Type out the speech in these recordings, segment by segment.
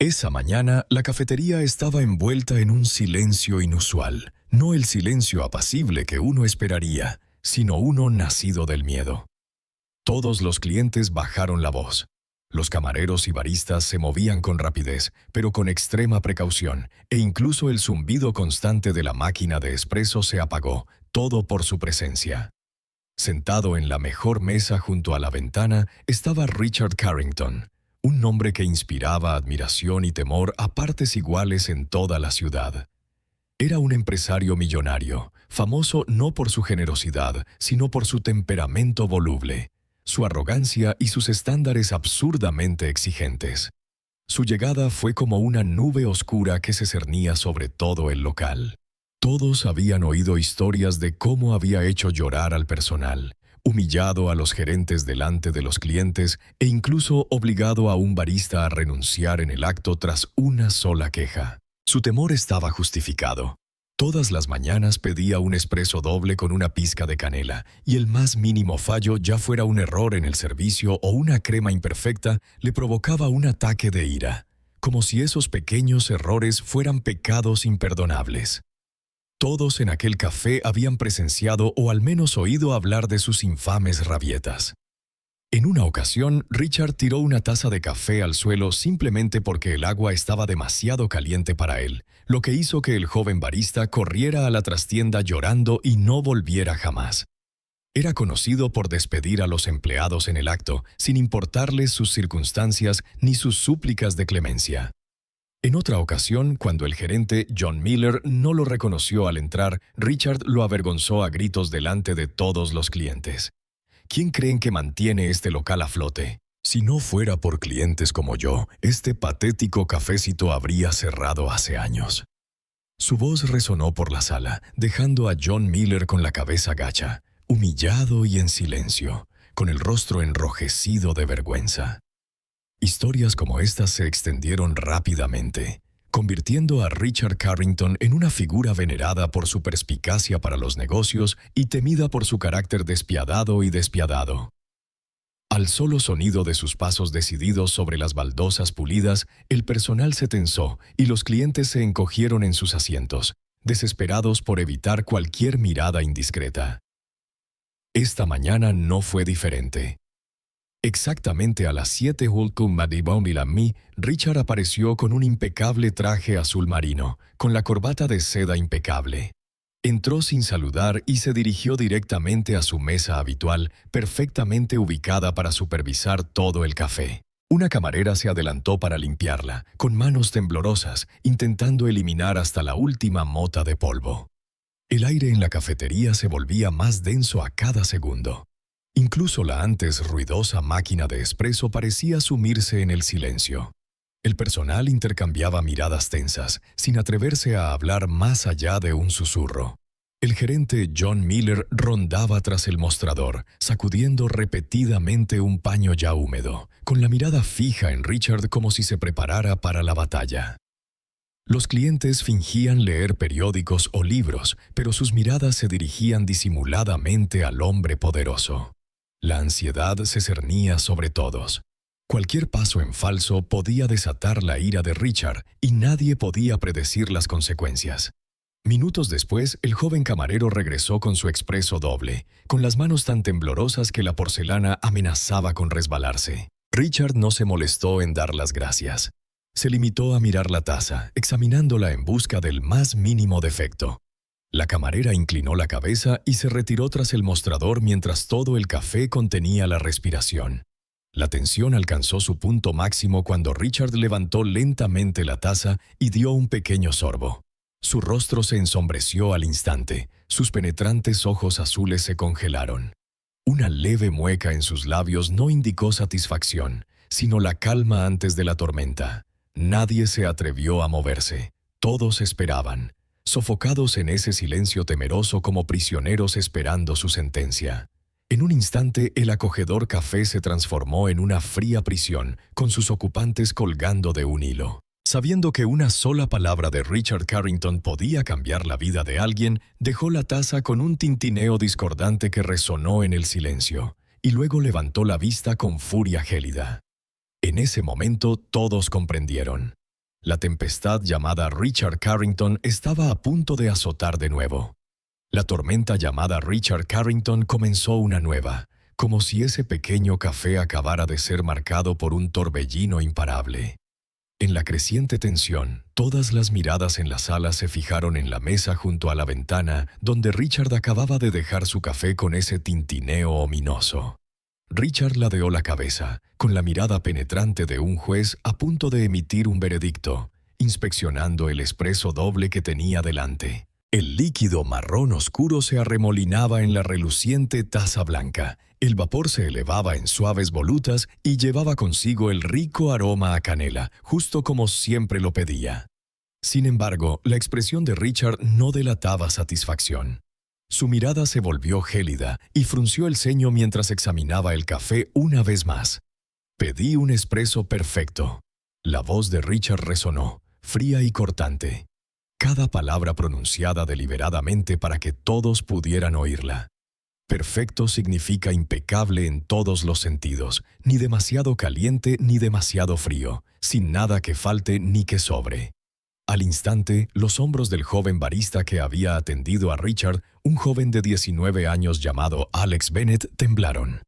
Esa mañana, la cafetería estaba envuelta en un silencio inusual. No el silencio apacible que uno esperaría, sino uno nacido del miedo. Todos los clientes bajaron la voz. Los camareros y baristas se movían con rapidez, pero con extrema precaución, e incluso el zumbido constante de la máquina de espresso se apagó, todo por su presencia. Sentado en la mejor mesa junto a la ventana estaba Richard Carrington, un nombre que inspiraba admiración y temor a partes iguales en toda la ciudad. Era un empresario millonario, famoso no por su generosidad, sino por su temperamento voluble, su arrogancia y sus estándares absurdamente exigentes. Su llegada fue como una nube oscura que se cernía sobre todo el local. Todos habían oído historias de cómo había hecho llorar al personal, humillado a los gerentes delante de los clientes e incluso obligado a un barista a renunciar en el acto tras una sola queja. Su temor estaba justificado. Todas las mañanas pedía un espresso doble con una pizca de canela, y el más mínimo fallo, ya fuera un error en el servicio o una crema imperfecta, le provocaba un ataque de ira, como si esos pequeños errores fueran pecados imperdonables. Todos en aquel café habían presenciado o al menos oído hablar de sus infames rabietas. En una ocasión, Richard tiró una taza de café al suelo simplemente porque el agua estaba demasiado caliente para él, lo que hizo que el joven barista corriera a la trastienda llorando y no volviera jamás. Era conocido por despedir a los empleados en el acto, sin importarles sus circunstancias ni sus súplicas de clemencia. En otra ocasión, cuando el gerente John Miller no lo reconoció al entrar, Richard lo avergonzó a gritos delante de todos los clientes. ¿Quién creen que mantiene este local a flote? Si no fuera por clientes como yo, este patético cafécito habría cerrado hace años. Su voz resonó por la sala, dejando a John Miller con la cabeza gacha, humillado y en silencio, con el rostro enrojecido de vergüenza. Historias como estas se extendieron rápidamente, convirtiendo a Richard Carrington en una figura venerada por su perspicacia para los negocios y temida por su carácter despiadado y despiadado. Al solo sonido de sus pasos decididos sobre las baldosas pulidas, el personal se tensó y los clientes se encogieron en sus asientos, desesperados por evitar cualquier mirada indiscreta. Esta mañana no fue diferente. Exactamente a las 7 Hulkum Madibom y la Mi, Richard apareció con un impecable traje azul marino, con la corbata de seda impecable. Entró sin saludar y se dirigió directamente a su mesa habitual, perfectamente ubicada para supervisar todo el café. Una camarera se adelantó para limpiarla, con manos temblorosas, intentando eliminar hasta la última mota de polvo. El aire en la cafetería se volvía más denso a cada segundo. Incluso la antes ruidosa máquina de espresso parecía sumirse en el silencio. El personal intercambiaba miradas tensas, sin atreverse a hablar más allá de un susurro. El gerente John Miller rondaba tras el mostrador, sacudiendo repetidamente un paño ya húmedo, con la mirada fija en Richard como si se preparara para la batalla. Los clientes fingían leer periódicos o libros, pero sus miradas se dirigían disimuladamente al hombre poderoso. La ansiedad se cernía sobre todos. Cualquier paso en falso podía desatar la ira de Richard y nadie podía predecir las consecuencias. Minutos después, el joven camarero regresó con su expreso doble, con las manos tan temblorosas que la porcelana amenazaba con resbalarse. Richard no se molestó en dar las gracias. Se limitó a mirar la taza, examinándola en busca del más mínimo defecto. La camarera inclinó la cabeza y se retiró tras el mostrador mientras todo el café contenía la respiración. La tensión alcanzó su punto máximo cuando Richard levantó lentamente la taza y dio un pequeño sorbo. Su rostro se ensombreció al instante, sus penetrantes ojos azules se congelaron. Una leve mueca en sus labios no indicó satisfacción, sino la calma antes de la tormenta. Nadie se atrevió a moverse. Todos esperaban, sofocados en ese silencio temeroso como prisioneros esperando su sentencia. En un instante, el acogedor café se transformó en una fría prisión, con sus ocupantes colgando de un hilo. Sabiendo que una sola palabra de Richard Carrington podía cambiar la vida de alguien, dejó la taza con un tintineo discordante que resonó en el silencio, y luego levantó la vista con furia gélida. En ese momento todos comprendieron. La tempestad llamada Richard Carrington estaba a punto de azotar de nuevo. La tormenta llamada Richard Carrington comenzó una nueva, como si ese pequeño café acabara de ser marcado por un torbellino imparable. En la creciente tensión, todas las miradas en la sala se fijaron en la mesa junto a la ventana donde Richard acababa de dejar su café con ese tintineo ominoso. Richard ladeó la cabeza, con la mirada penetrante de un juez a punto de emitir un veredicto, inspeccionando el espresso doble que tenía delante. El líquido marrón oscuro se arremolinaba en la reluciente taza blanca. El vapor se elevaba en suaves volutas y llevaba consigo el rico aroma a canela, justo como siempre lo pedía. Sin embargo, la expresión de Richard no delataba satisfacción. Su mirada se volvió gélida y frunció el ceño mientras examinaba el café una vez más. «Pedí un espresso perfecto». La voz de Richard resonó, fría y cortante. Cada palabra pronunciada deliberadamente para que todos pudieran oírla. Perfecto significa impecable en todos los sentidos, ni demasiado caliente ni demasiado frío, sin nada que falte ni que sobre. Al instante, los hombros del joven barista que había atendido a Richard, un joven de 19 años llamado Alex Bennett, temblaron.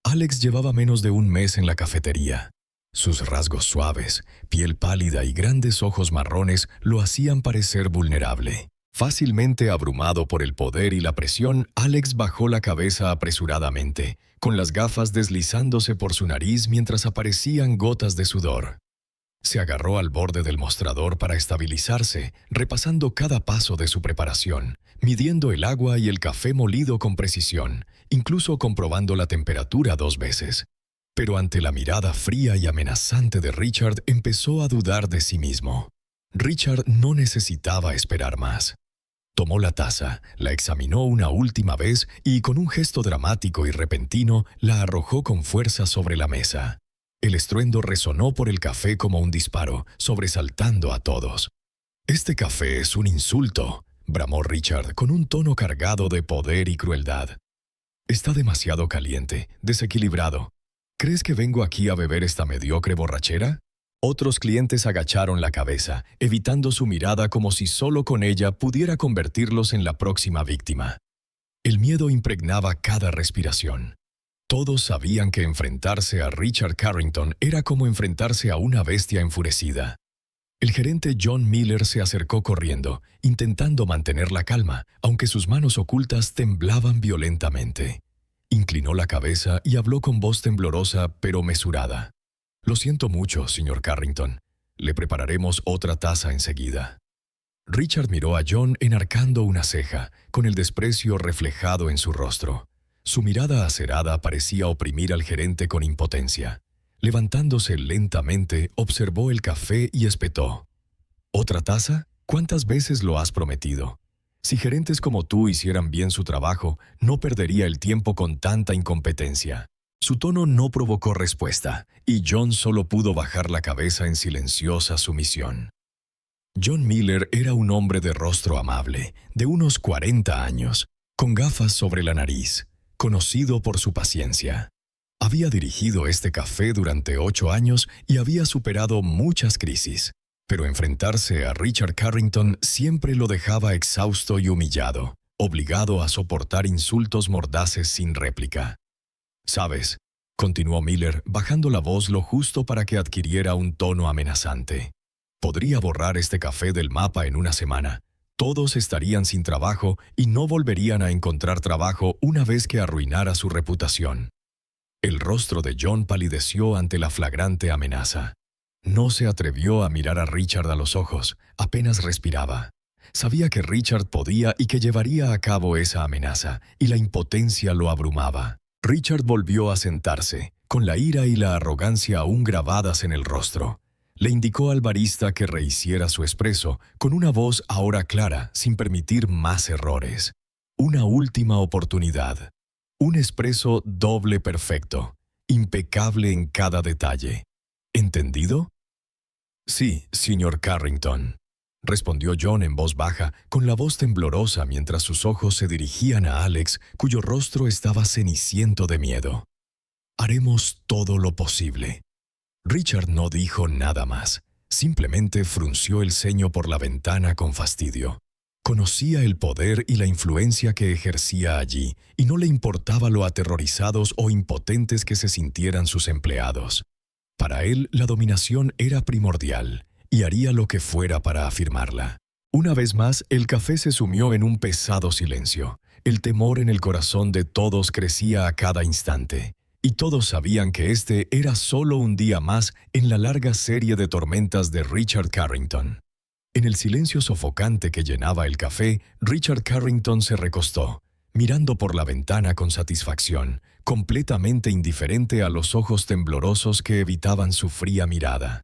Alex llevaba menos de un mes en la cafetería. Sus rasgos suaves, piel pálida y grandes ojos marrones lo hacían parecer vulnerable. Fácilmente abrumado por el poder y la presión, Alex bajó la cabeza apresuradamente, con las gafas deslizándose por su nariz mientras aparecían gotas de sudor. Se agarró al borde del mostrador para estabilizarse, repasando cada paso de su preparación, midiendo el agua y el café molido con precisión, incluso comprobando la temperatura 2 veces. Pero ante la mirada fría y amenazante de Richard, empezó a dudar de sí mismo. Richard no necesitaba esperar más. Tomó la taza, la examinó una última vez y, con un gesto dramático y repentino, la arrojó con fuerza sobre la mesa. El estruendo resonó por el café como un disparo, sobresaltando a todos. «Este café es un insulto», bramó Richard con un tono cargado de poder y crueldad. «Está demasiado caliente, desequilibrado. ¿Crees que vengo aquí a beber esta mediocre borrachera?» Otros clientes agacharon la cabeza, evitando su mirada como si solo con ella pudiera convertirlos en la próxima víctima. El miedo impregnaba cada respiración. Todos sabían que enfrentarse a Richard Carrington era como enfrentarse a una bestia enfurecida. El gerente John Miller se acercó corriendo, intentando mantener la calma, aunque sus manos ocultas temblaban violentamente. Inclinó la cabeza y habló con voz temblorosa pero mesurada. «Lo siento mucho, señor Carrington. Le prepararemos otra taza enseguida». Richard miró a John enarcando una ceja, con el desprecio reflejado en su rostro. Su mirada acerada parecía oprimir al gerente con impotencia. Levantándose lentamente, observó el café y espetó. «¿Otra taza? ¿Cuántas veces lo has prometido? Si gerentes como tú hicieran bien su trabajo, no perdería el tiempo con tanta incompetencia». Su tono no provocó respuesta, y John solo pudo bajar la cabeza en silenciosa sumisión. John Miller era un hombre de rostro amable, de unos 40 años, con gafas sobre la nariz, conocido por su paciencia. Había dirigido este café durante 8 años y había superado muchas crisis, pero enfrentarse a Richard Carrington siempre lo dejaba exhausto y humillado, obligado a soportar insultos mordaces sin réplica. «¿Sabes?», continuó Miller, bajando la voz lo justo para que adquiriera un tono amenazante. «Podría borrar este café del mapa en una semana. Todos estarían sin trabajo y no volverían a encontrar trabajo una vez que arruinara su reputación». El rostro de John palideció ante la flagrante amenaza. No se atrevió a mirar a Richard a los ojos, apenas respiraba. Sabía que Richard podía y que llevaría a cabo esa amenaza, y la impotencia lo abrumaba. Richard volvió a sentarse, con la ira y la arrogancia aún grabadas en el rostro. Le indicó al barista que rehiciera su espresso, con una voz ahora clara, sin permitir más errores. Una última oportunidad. Un espresso doble perfecto, impecable en cada detalle. ¿Entendido? «Sí, señor Carrington», respondió John en voz baja, con la voz temblorosa mientras sus ojos se dirigían a Alex, cuyo rostro estaba ceniciento de miedo. «Haremos todo lo posible». Richard no dijo nada más. Simplemente frunció el ceño por la ventana con fastidio. Conocía el poder y la influencia que ejercía allí, y no le importaba lo aterrorizados o impotentes que se sintieran sus empleados. Para él, la dominación era primordial, y haría lo que fuera para afirmarla. Una vez más, el café se sumió en un pesado silencio. El temor en el corazón de todos crecía a cada instante, y todos sabían que este era solo un día más en la larga serie de tormentas de Richard Carrington. En el silencio sofocante que llenaba el café, Richard Carrington se recostó, mirando por la ventana con satisfacción, completamente indiferente a los ojos temblorosos que evitaban su fría mirada.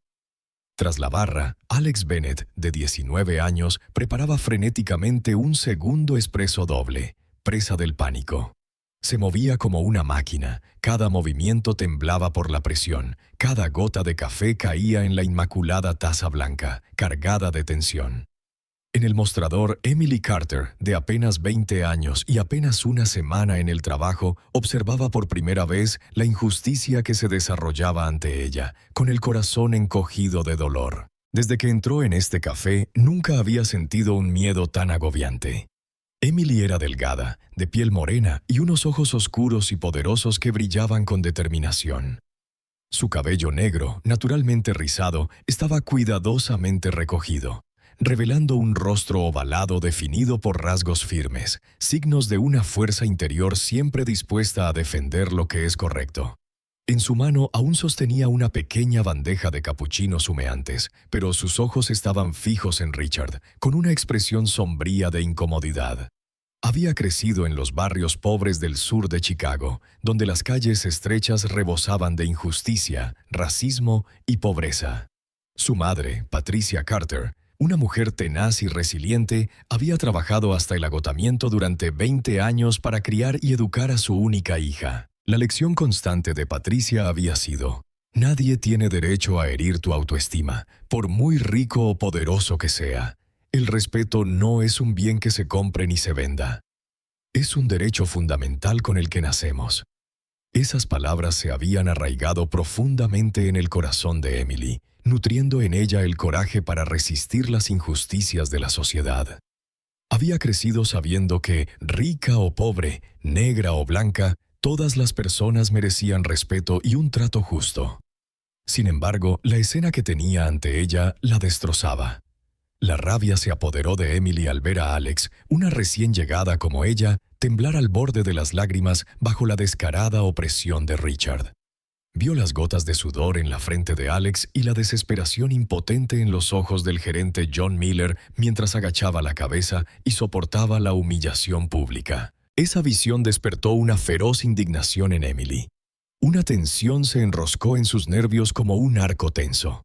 Tras la barra, Alex Bennett, de 19 años, preparaba frenéticamente un segundo espresso doble, presa del pánico. Se movía como una máquina, cada movimiento temblaba por la presión, cada gota de café caía en la inmaculada taza blanca, cargada de tensión. En el mostrador, Emily Carter, de apenas 20 años y apenas una semana en el trabajo, observaba por primera vez la injusticia que se desarrollaba ante ella, con el corazón encogido de dolor. Desde que entró en este café, nunca había sentido un miedo tan agobiante. Emily era delgada, de piel morena y unos ojos oscuros y poderosos que brillaban con determinación. Su cabello negro, naturalmente rizado, estaba cuidadosamente recogido, revelando un rostro ovalado definido por rasgos firmes, signos de una fuerza interior siempre dispuesta a defender lo que es correcto. En su mano aún sostenía una pequeña bandeja de capuchinos humeantes, pero sus ojos estaban fijos en Richard, con una expresión sombría de incomodidad. Había crecido en los barrios pobres del sur de Chicago, donde las calles estrechas rebosaban de injusticia, racismo y pobreza. Su madre, Patricia Carter, una mujer tenaz y resiliente, había trabajado hasta el agotamiento durante 20 años para criar y educar a su única hija. La lección constante de Patricia había sido: nadie tiene derecho a herir tu autoestima, por muy rico o poderoso que sea. El respeto no es un bien que se compre ni se venda. Es un derecho fundamental con el que nacemos. Esas palabras se habían arraigado profundamente en el corazón de Emily, nutriendo en ella el coraje para resistir las injusticias de la sociedad. Había crecido sabiendo que, rica o pobre, negra o blanca, todas las personas merecían respeto y un trato justo. Sin embargo, la escena que tenía ante ella la destrozaba. La rabia se apoderó de Emily al ver a Alex, una recién llegada como ella, temblar al borde de las lágrimas bajo la descarada opresión de Richard. Vio las gotas de sudor en la frente de Alex y la desesperación impotente en los ojos del gerente John Miller mientras agachaba la cabeza y soportaba la humillación pública. Esa visión despertó una feroz indignación en Emily. Una tensión se enroscó en sus nervios como un arco tenso.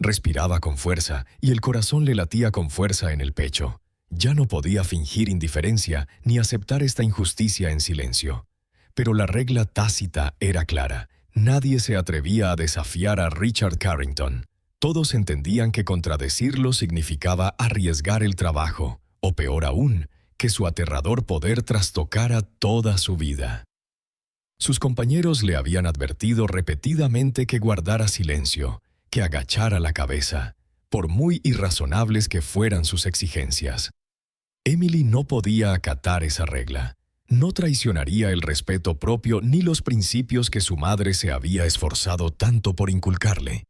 Respiraba con fuerza y el corazón le latía con fuerza en el pecho. Ya no podía fingir indiferencia ni aceptar esta injusticia en silencio. Pero la regla tácita era clara. Nadie se atrevía a desafiar a Richard Carrington. Todos entendían que contradecirlo significaba arriesgar el trabajo, o peor aún, que su aterrador poder trastocara toda su vida. Sus compañeros le habían advertido repetidamente que guardara silencio, que agachara la cabeza, por muy irrazonables que fueran sus exigencias. Emily no podía acatar esa regla. No traicionaría el respeto propio ni los principios que su madre se había esforzado tanto por inculcarle.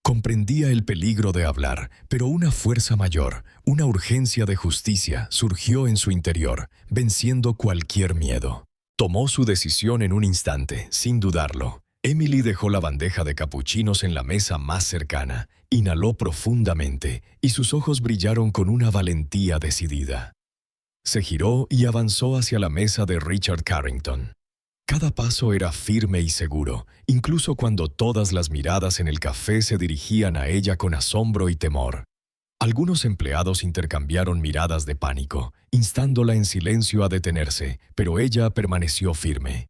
Comprendía el peligro de hablar, pero una fuerza mayor, una urgencia de justicia, surgió en su interior, venciendo cualquier miedo. Tomó su decisión en un instante, sin dudarlo. Emily dejó la bandeja de capuchinos en la mesa más cercana, inhaló profundamente, y sus ojos brillaron con una valentía decidida. Se giró y avanzó hacia la mesa de Richard Carrington. Cada paso era firme y seguro, incluso cuando todas las miradas en el café se dirigían a ella con asombro y temor. Algunos empleados intercambiaron miradas de pánico, instándola en silencio a detenerse, pero ella permaneció firme.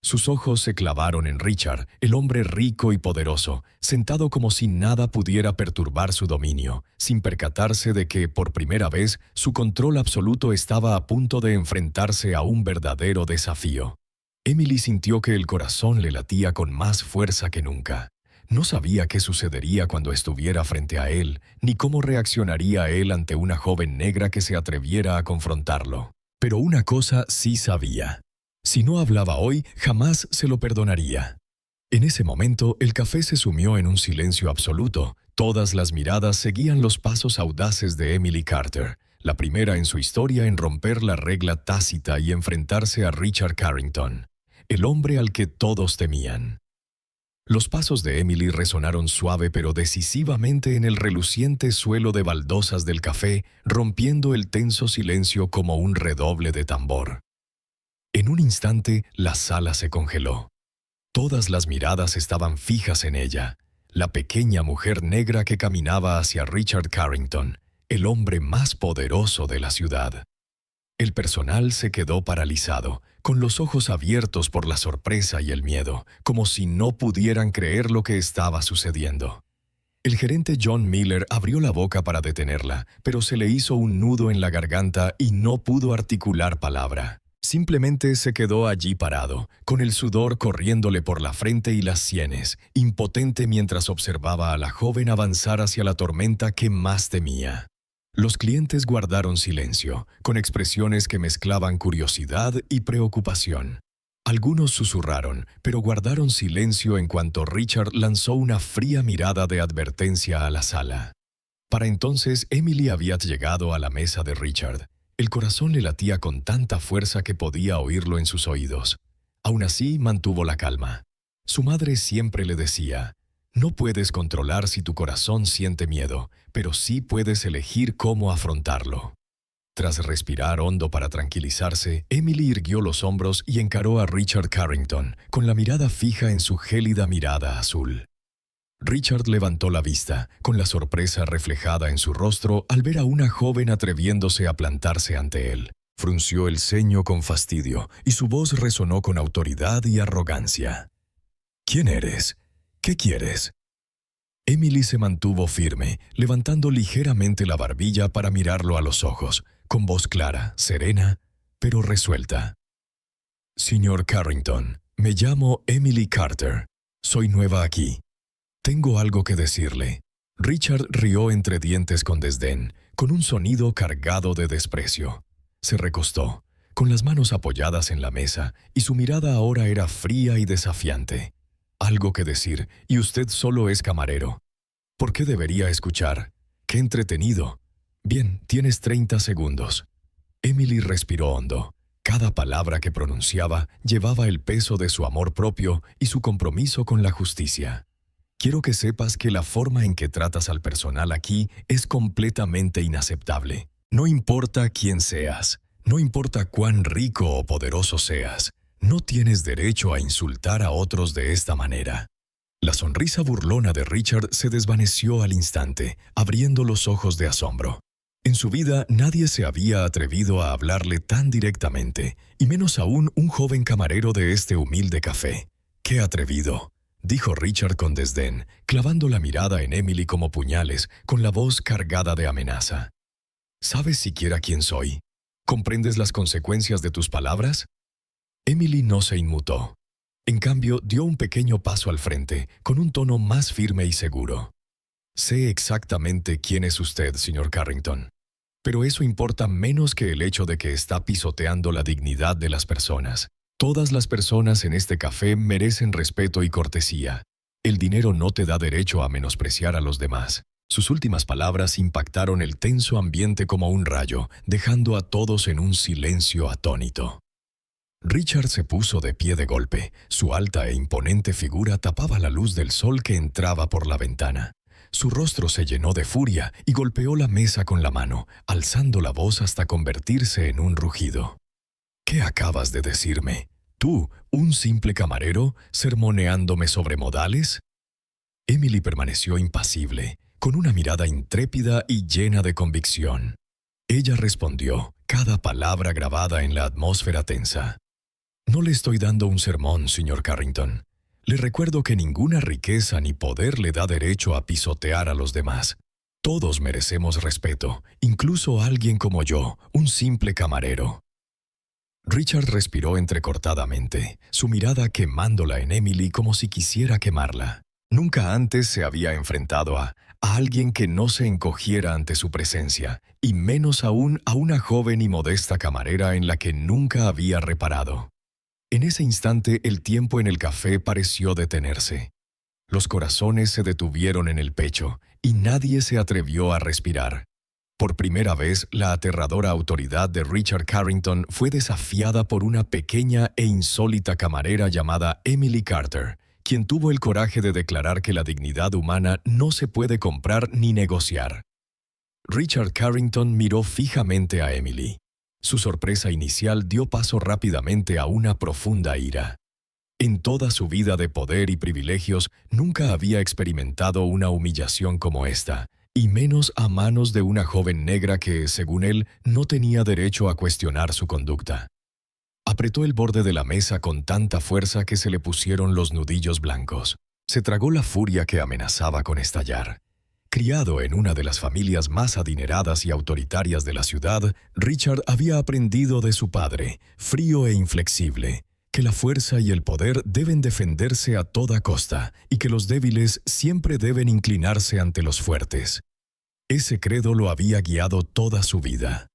Sus ojos se clavaron en Richard, el hombre rico y poderoso, sentado como si nada pudiera perturbar su dominio, sin percatarse de que, por primera vez, su control absoluto estaba a punto de enfrentarse a un verdadero desafío. Emily sintió que el corazón le latía con más fuerza que nunca. No sabía qué sucedería cuando estuviera frente a él, ni cómo reaccionaría él ante una joven negra que se atreviera a confrontarlo. Pero una cosa sí sabía. Si no hablaba hoy, jamás se lo perdonaría. En ese momento, el café se sumió en un silencio absoluto. Todas las miradas seguían los pasos audaces de Emily Carter, la primera en su historia en romper la regla tácita y enfrentarse a Richard Carrington, el hombre al que todos temían. Los pasos de Emily resonaron suave pero decisivamente en el reluciente suelo de baldosas del café, rompiendo el tenso silencio como un redoble de tambor. En un instante, la sala se congeló. Todas las miradas estaban fijas en ella, la pequeña mujer negra que caminaba hacia Richard Carrington, el hombre más poderoso de la ciudad. El personal se quedó paralizado, con los ojos abiertos por la sorpresa y el miedo, como si no pudieran creer lo que estaba sucediendo. El gerente John Miller abrió la boca para detenerla, pero se le hizo un nudo en la garganta y no pudo articular palabra. Simplemente se quedó allí parado, con el sudor corriéndole por la frente y las sienes, impotente mientras observaba a la joven avanzar hacia la tormenta que más temía. Los clientes guardaron silencio, con expresiones que mezclaban curiosidad y preocupación. Algunos susurraron, pero guardaron silencio en cuanto Richard lanzó una fría mirada de advertencia a la sala. Para entonces, Emily había llegado a la mesa de Richard. El corazón le latía con tanta fuerza que podía oírlo en sus oídos. Aún así, mantuvo la calma. Su madre siempre le decía: no puedes controlar si tu corazón siente miedo, pero sí puedes elegir cómo afrontarlo. Tras respirar hondo para tranquilizarse, Emily irguió los hombros y encaró a Richard Carrington, con la mirada fija en su gélida mirada azul. Richard levantó la vista, con la sorpresa reflejada en su rostro al ver a una joven atreviéndose a plantarse ante él. Frunció el ceño con fastidio y su voz resonó con autoridad y arrogancia. ¿Quién eres? ¿Qué quieres? Emily se mantuvo firme, levantando ligeramente la barbilla para mirarlo a los ojos, con voz clara, serena, pero resuelta. Señor Carrington, me llamo Emily Carter. Soy nueva aquí. Tengo algo que decirle. Richard rió entre dientes con desdén, con un sonido cargado de desprecio. Se recostó, con las manos apoyadas en la mesa, y su mirada ahora era fría y desafiante. Algo que decir, y usted solo es camarero. ¿Por qué debería escuchar? ¡Qué entretenido! Bien, tienes 30 segundos. Emily respiró hondo. Cada palabra que pronunciaba llevaba el peso de su amor propio y su compromiso con la justicia. Quiero que sepas que la forma en que tratas al personal aquí es completamente inaceptable. No importa quién seas, no importa cuán rico o poderoso seas, no tienes derecho a insultar a otros de esta manera. La sonrisa burlona de Richard se desvaneció al instante, abriendo los ojos de asombro. En su vida nadie se había atrevido a hablarle tan directamente, y menos aún un joven camarero de este humilde café. ¡Qué atrevido!, dijo Richard con desdén, clavando la mirada en Emily como puñales, con la voz cargada de amenaza. ¿Sabes siquiera quién soy? ¿Comprendes las consecuencias de tus palabras? Emily no se inmutó. En cambio, dio un pequeño paso al frente, con un tono más firme y seguro. Sé exactamente quién es usted, señor Carrington. Pero eso importa menos que el hecho de que está pisoteando la dignidad de las personas. Todas las personas en este café merecen respeto y cortesía. El dinero no te da derecho a menospreciar a los demás. Sus últimas palabras impactaron el tenso ambiente como un rayo, dejando a todos en un silencio atónito. Richard se puso de pie de golpe. Su alta e imponente figura tapaba la luz del sol que entraba por la ventana. Su rostro se llenó de furia y golpeó la mesa con la mano, alzando la voz hasta convertirse en un rugido. ¿Qué acabas de decirme? ¿Tú, un simple camarero, sermoneándome sobre modales? Emily permaneció impasible, con una mirada intrépida y llena de convicción. Ella respondió, cada palabra grabada en la atmósfera tensa. No le estoy dando un sermón, señor Carrington. Le recuerdo que ninguna riqueza ni poder le da derecho a pisotear a los demás. Todos merecemos respeto, incluso alguien como yo, un simple camarero. Richard respiró entrecortadamente, su mirada quemándola en Emily como si quisiera quemarla. Nunca antes se había enfrentado a alguien que no se encogiera ante su presencia, y menos aún a una joven y modesta camarera en la que nunca había reparado. En ese instante el tiempo en el café pareció detenerse. Los corazones se detuvieron en el pecho y nadie se atrevió a respirar. Por primera vez, la aterradora autoridad de Richard Carrington fue desafiada por una pequeña e insólita camarera llamada Emily Carter, quien tuvo el coraje de declarar que la dignidad humana no se puede comprar ni negociar. Richard Carrington miró fijamente a Emily. Su sorpresa inicial dio paso rápidamente a una profunda ira. En toda su vida de poder y privilegios, nunca había experimentado una humillación como esta, y menos a manos de una joven negra que, según él, no tenía derecho a cuestionar su conducta. Apretó el borde de la mesa con tanta fuerza que se le pusieron los nudillos blancos. Se tragó la furia que amenazaba con estallar. Criado en una de las familias más adineradas y autoritarias de la ciudad, Richard había aprendido de su padre, frío e inflexible, que la fuerza y el poder deben defenderse a toda costa y que los débiles siempre deben inclinarse ante los fuertes. Ese credo lo había guiado toda su vida.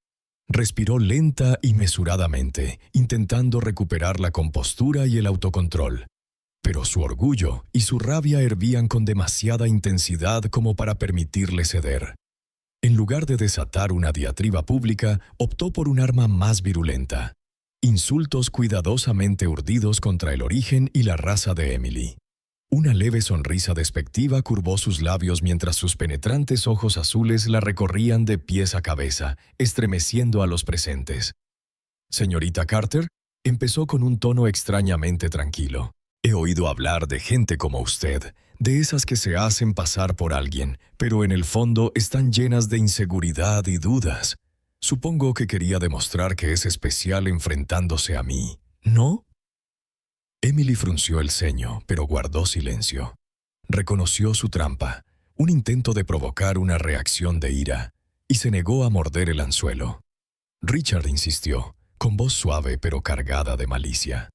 Respiró lenta y mesuradamente, intentando recuperar la compostura y el autocontrol. Pero su orgullo y su rabia hervían con demasiada intensidad como para permitirle ceder. En lugar de desatar una diatriba pública, optó por un arma más virulenta: insultos cuidadosamente urdidos contra el origen y la raza de Emily. Una leve sonrisa despectiva curvó sus labios mientras sus penetrantes ojos azules la recorrían de pies a cabeza, estremeciendo a los presentes. «Señorita Carter», empezó con un tono extrañamente tranquilo. «He oído hablar de gente como usted, de esas que se hacen pasar por alguien, pero en el fondo están llenas de inseguridad y dudas. Supongo que quería demostrar que es especial enfrentándose a mí, ¿no?» Emily frunció el ceño, pero guardó silencio. Reconoció su trampa, un intento de provocar una reacción de ira, y se negó a morder el anzuelo. Richard insistió, con voz suave pero cargada de malicia.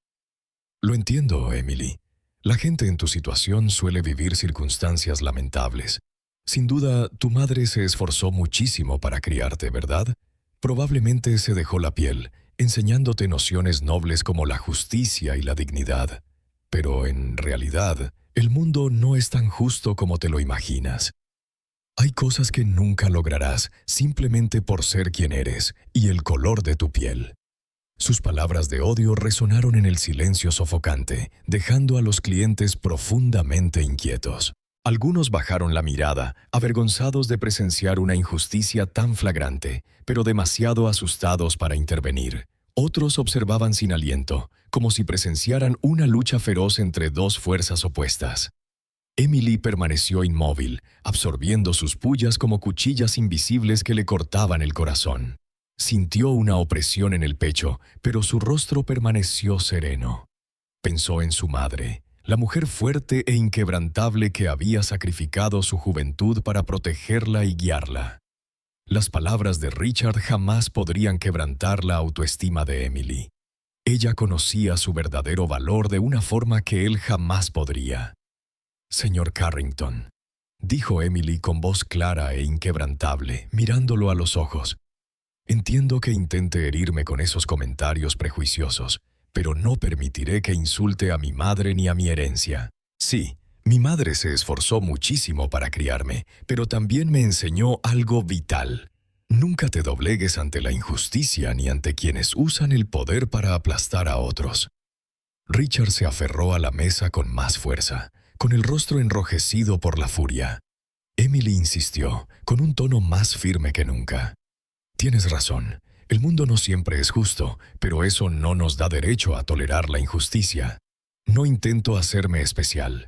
«Lo entiendo, Emily. La gente en tu situación suele vivir circunstancias lamentables. Sin duda, tu madre se esforzó muchísimo para criarte, ¿verdad? Probablemente se dejó la piel, enseñándote nociones nobles como la justicia y la dignidad. Pero en realidad, el mundo no es tan justo como te lo imaginas. Hay cosas que nunca lograrás simplemente por ser quien eres y el color de tu piel». Sus palabras de odio resonaron en el silencio sofocante, dejando a los clientes profundamente inquietos. Algunos bajaron la mirada, avergonzados de presenciar una injusticia tan flagrante, pero demasiado asustados para intervenir. Otros observaban sin aliento, como si presenciaran una lucha feroz entre dos fuerzas opuestas. Emily permaneció inmóvil, absorbiendo sus pullas como cuchillas invisibles que le cortaban el corazón. Sintió una opresión en el pecho, pero su rostro permaneció sereno. Pensó en su madre, la mujer fuerte e inquebrantable que había sacrificado su juventud para protegerla y guiarla. Las palabras de Richard jamás podrían quebrantar la autoestima de Emily. Ella conocía su verdadero valor de una forma que él jamás podría. «Señor Carrington», dijo Emily con voz clara e inquebrantable, mirándolo a los ojos. «Entiendo que intente herirme con esos comentarios prejuiciosos, pero no permitiré que insulte a mi madre ni a mi herencia. Sí, mi madre se esforzó muchísimo para criarme, pero también me enseñó algo vital. Nunca te doblegues ante la injusticia ni ante quienes usan el poder para aplastar a otros». Richard se aferró a la mesa con más fuerza, con el rostro enrojecido por la furia. Emily insistió, con un tono más firme que nunca. «Tienes razón. El mundo no siempre es justo, pero eso no nos da derecho a tolerar la injusticia. No intento hacerme especial.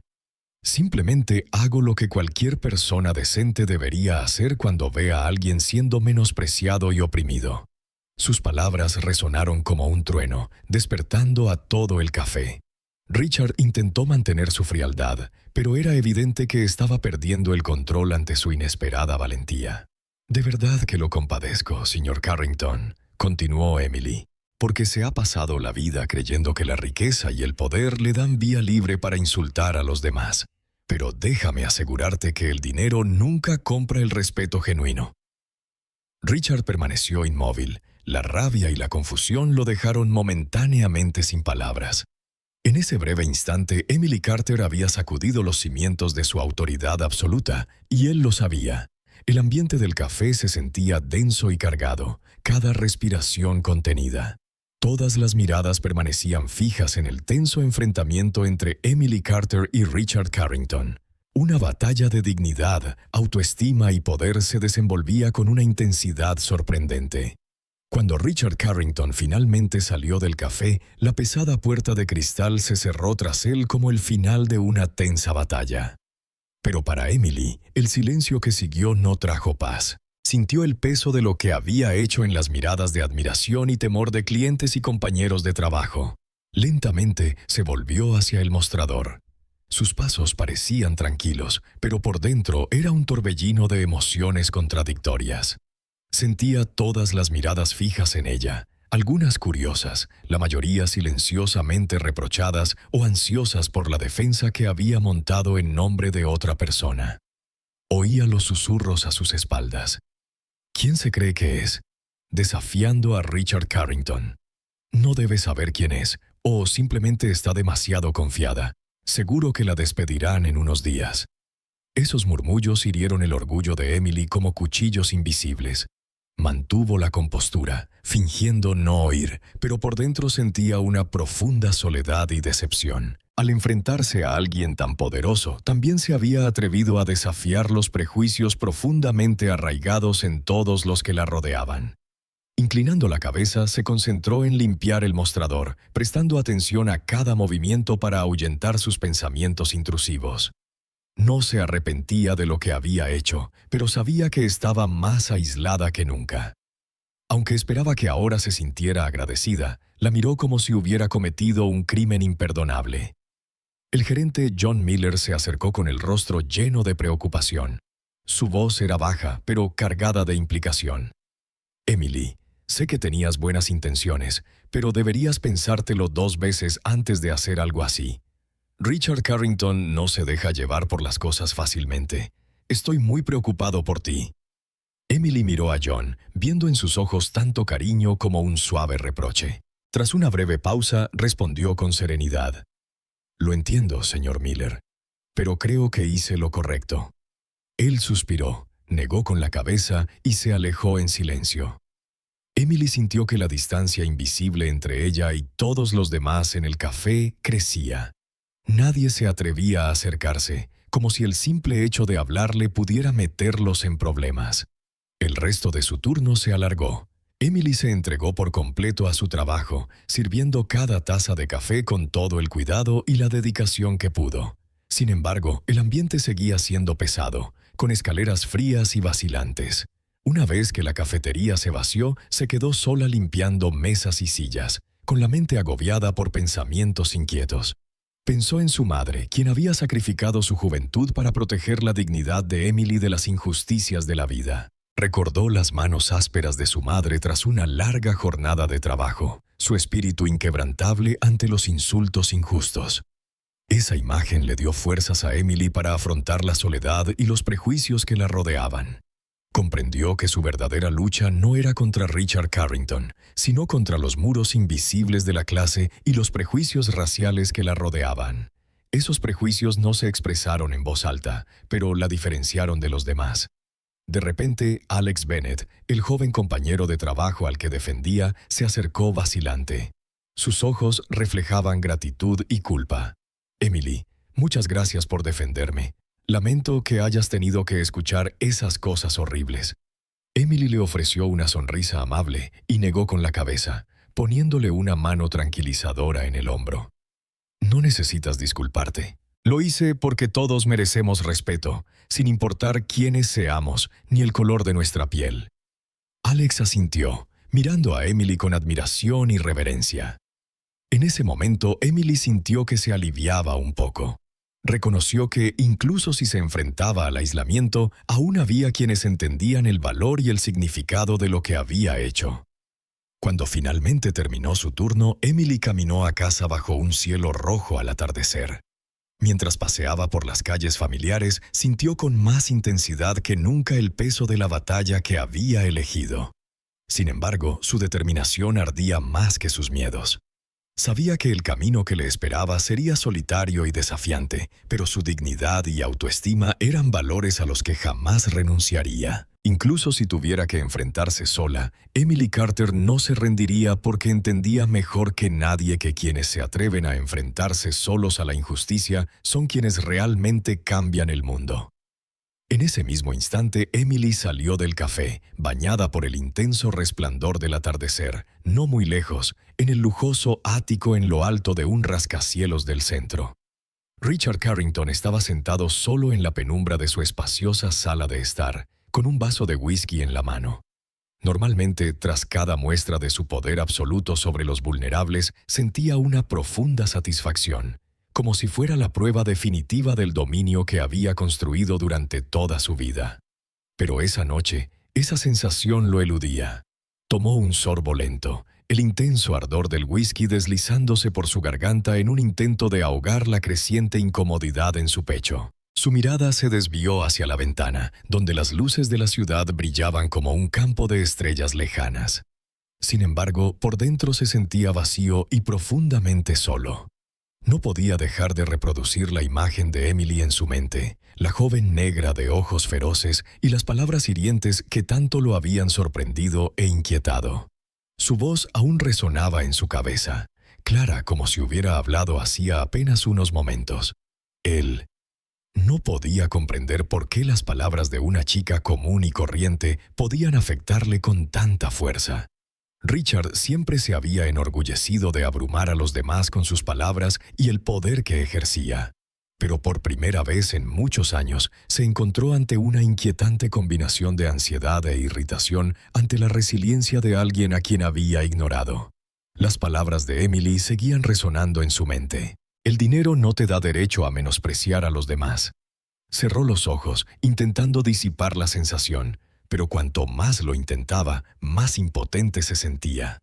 Simplemente hago lo que cualquier persona decente debería hacer cuando ve a alguien siendo menospreciado y oprimido». Sus palabras resonaron como un trueno, despertando a todo el café. Richard intentó mantener su frialdad, pero era evidente que estaba perdiendo el control ante su inesperada valentía. «De verdad que lo compadezco, señor Carrington», continuó Emily, «porque se ha pasado la vida creyendo que la riqueza y el poder le dan vía libre para insultar a los demás. Pero déjame asegurarte que el dinero nunca compra el respeto genuino. Richard permaneció inmóvil. La rabia y la confusión lo dejaron momentáneamente sin palabras. En ese breve instante, Emily Carter había sacudido los cimientos de su autoridad absoluta, y él lo sabía. El ambiente del café se sentía denso y cargado, cada respiración contenida. Todas las miradas permanecían fijas en el tenso enfrentamiento entre Emily Carter y Richard Carrington. Una batalla de dignidad, autoestima y poder se desenvolvía con una intensidad sorprendente. Cuando Richard Carrington finalmente salió del café, la pesada puerta de cristal se cerró tras él como el final de una tensa batalla. Pero para Emily, el silencio que siguió no trajo paz. Sintió el peso de lo que había hecho en las miradas de admiración y temor de clientes y compañeros de trabajo. Lentamente se volvió hacia el mostrador. Sus pasos parecían tranquilos, pero por dentro era un torbellino de emociones contradictorias. Sentía todas las miradas fijas en ella, algunas curiosas, la mayoría silenciosamente reprochadas o ansiosas por la defensa que había montado en nombre de otra persona. Oía los susurros a sus espaldas. ¿Quién se cree que es? Desafiando a Richard Carrington. No debe saber quién es, o simplemente está demasiado confiada. Seguro que la despedirán en unos días. Esos murmullos hirieron el orgullo de Emily como cuchillos invisibles. Mantuvo la compostura, fingiendo no oír, pero por dentro sentía una profunda soledad y decepción. Al enfrentarse a alguien tan poderoso, también se había atrevido a desafiar los prejuicios profundamente arraigados en todos los que la rodeaban. Inclinando la cabeza, se concentró en limpiar el mostrador, prestando atención a cada movimiento para ahuyentar sus pensamientos intrusivos. No se arrepentía de lo que había hecho, pero sabía que estaba más aislada que nunca. Aunque esperaba que ahora se sintiera agradecida, la miró como si hubiera cometido un crimen imperdonable. El gerente John Miller se acercó con el rostro lleno de preocupación. Su voz era baja, pero cargada de implicación. «Emily, sé que tenías buenas intenciones, pero deberías pensártelo 2 veces antes de hacer algo así. Richard Carrington no se deja llevar por las cosas fácilmente. Estoy muy preocupado por ti». Emily miró a John, viendo en sus ojos tanto cariño como un suave reproche. Tras una breve pausa, respondió con serenidad. «Lo entiendo, señor Miller, pero creo que hice lo correcto». Él suspiró, negó con la cabeza y se alejó en silencio. Emily sintió que la distancia invisible entre ella y todos los demás en el café crecía. Nadie se atrevía a acercarse, como si el simple hecho de hablarle pudiera meterlos en problemas. El resto de su turno se alargó. Emily se entregó por completo a su trabajo, sirviendo cada taza de café con todo el cuidado y la dedicación que pudo. Sin embargo, el ambiente seguía siendo pesado, con escaleras frías y vacilantes. Una vez que la cafetería se vació, se quedó sola limpiando mesas y sillas, con la mente agobiada por pensamientos inquietos. Pensó en su madre, quien había sacrificado su juventud para proteger la dignidad de Emily de las injusticias de la vida. Recordó las manos ásperas de su madre tras una larga jornada de trabajo, su espíritu inquebrantable ante los insultos injustos. Esa imagen le dio fuerzas a Emily para afrontar la soledad y los prejuicios que la rodeaban. Comprendió que su verdadera lucha no era contra Richard Carrington, sino contra los muros invisibles de la clase y los prejuicios raciales que la rodeaban. Esos prejuicios no se expresaron en voz alta, pero la diferenciaron de los demás. De repente, Alex Bennett, el joven compañero de trabajo al que defendía, se acercó vacilante. Sus ojos reflejaban gratitud y culpa. «Emily, muchas gracias por defenderme. Lamento que hayas tenido que escuchar esas cosas horribles». Emily le ofreció una sonrisa amable y negó con la cabeza, poniéndole una mano tranquilizadora en el hombro. «No necesitas disculparte. Lo hice porque todos merecemos respeto, sin importar quiénes seamos ni el color de nuestra piel». Alex asintió, mirando a Emily con admiración y reverencia. En ese momento, Emily sintió que se aliviaba un poco. Reconoció que, incluso si se enfrentaba al aislamiento, aún había quienes entendían el valor y el significado de lo que había hecho. Cuando finalmente terminó su turno, Emily caminó a casa bajo un cielo rojo al atardecer. Mientras paseaba por las calles familiares, sintió con más intensidad que nunca el peso de la batalla que había elegido. Sin embargo, su determinación ardía más que sus miedos. Sabía que el camino que le esperaba sería solitario y desafiante, pero su dignidad y autoestima eran valores a los que jamás renunciaría. Incluso si tuviera que enfrentarse sola, Emily Carter no se rendiría porque entendía mejor que nadie que quienes se atreven a enfrentarse solos a la injusticia son quienes realmente cambian el mundo. En ese mismo instante, Emily salió del café, bañada por el intenso resplandor del atardecer, no muy lejos, en el lujoso ático en lo alto de un rascacielos del centro. Richard Carrington estaba sentado solo en la penumbra de su espaciosa sala de estar, con un vaso de whisky en la mano. Normalmente, tras cada muestra de su poder absoluto sobre los vulnerables, sentía una profunda satisfacción, como si fuera la prueba definitiva del dominio que había construido durante toda su vida. Pero esa noche, esa sensación lo eludía. Tomó un sorbo lento, el intenso ardor del whisky deslizándose por su garganta en un intento de ahogar la creciente incomodidad en su pecho. Su mirada se desvió hacia la ventana, donde las luces de la ciudad brillaban como un campo de estrellas lejanas. Sin embargo, por dentro se sentía vacío y profundamente solo. No podía dejar de reproducir la imagen de Emily en su mente, la joven negra de ojos feroces y las palabras hirientes que tanto lo habían sorprendido e inquietado. Su voz aún resonaba en su cabeza, clara como si hubiera hablado hacía apenas unos momentos. Él no podía comprender por qué las palabras de una chica común y corriente podían afectarle con tanta fuerza. Richard siempre se había enorgullecido de abrumar a los demás con sus palabras y el poder que ejercía. Pero por primera vez en muchos años se encontró ante una inquietante combinación de ansiedad e irritación ante la resiliencia de alguien a quien había ignorado. Las palabras de Emily seguían resonando en su mente. El dinero no te da derecho a menospreciar a los demás. Cerró los ojos, intentando disipar la sensación, pero cuanto más lo intentaba, más impotente se sentía.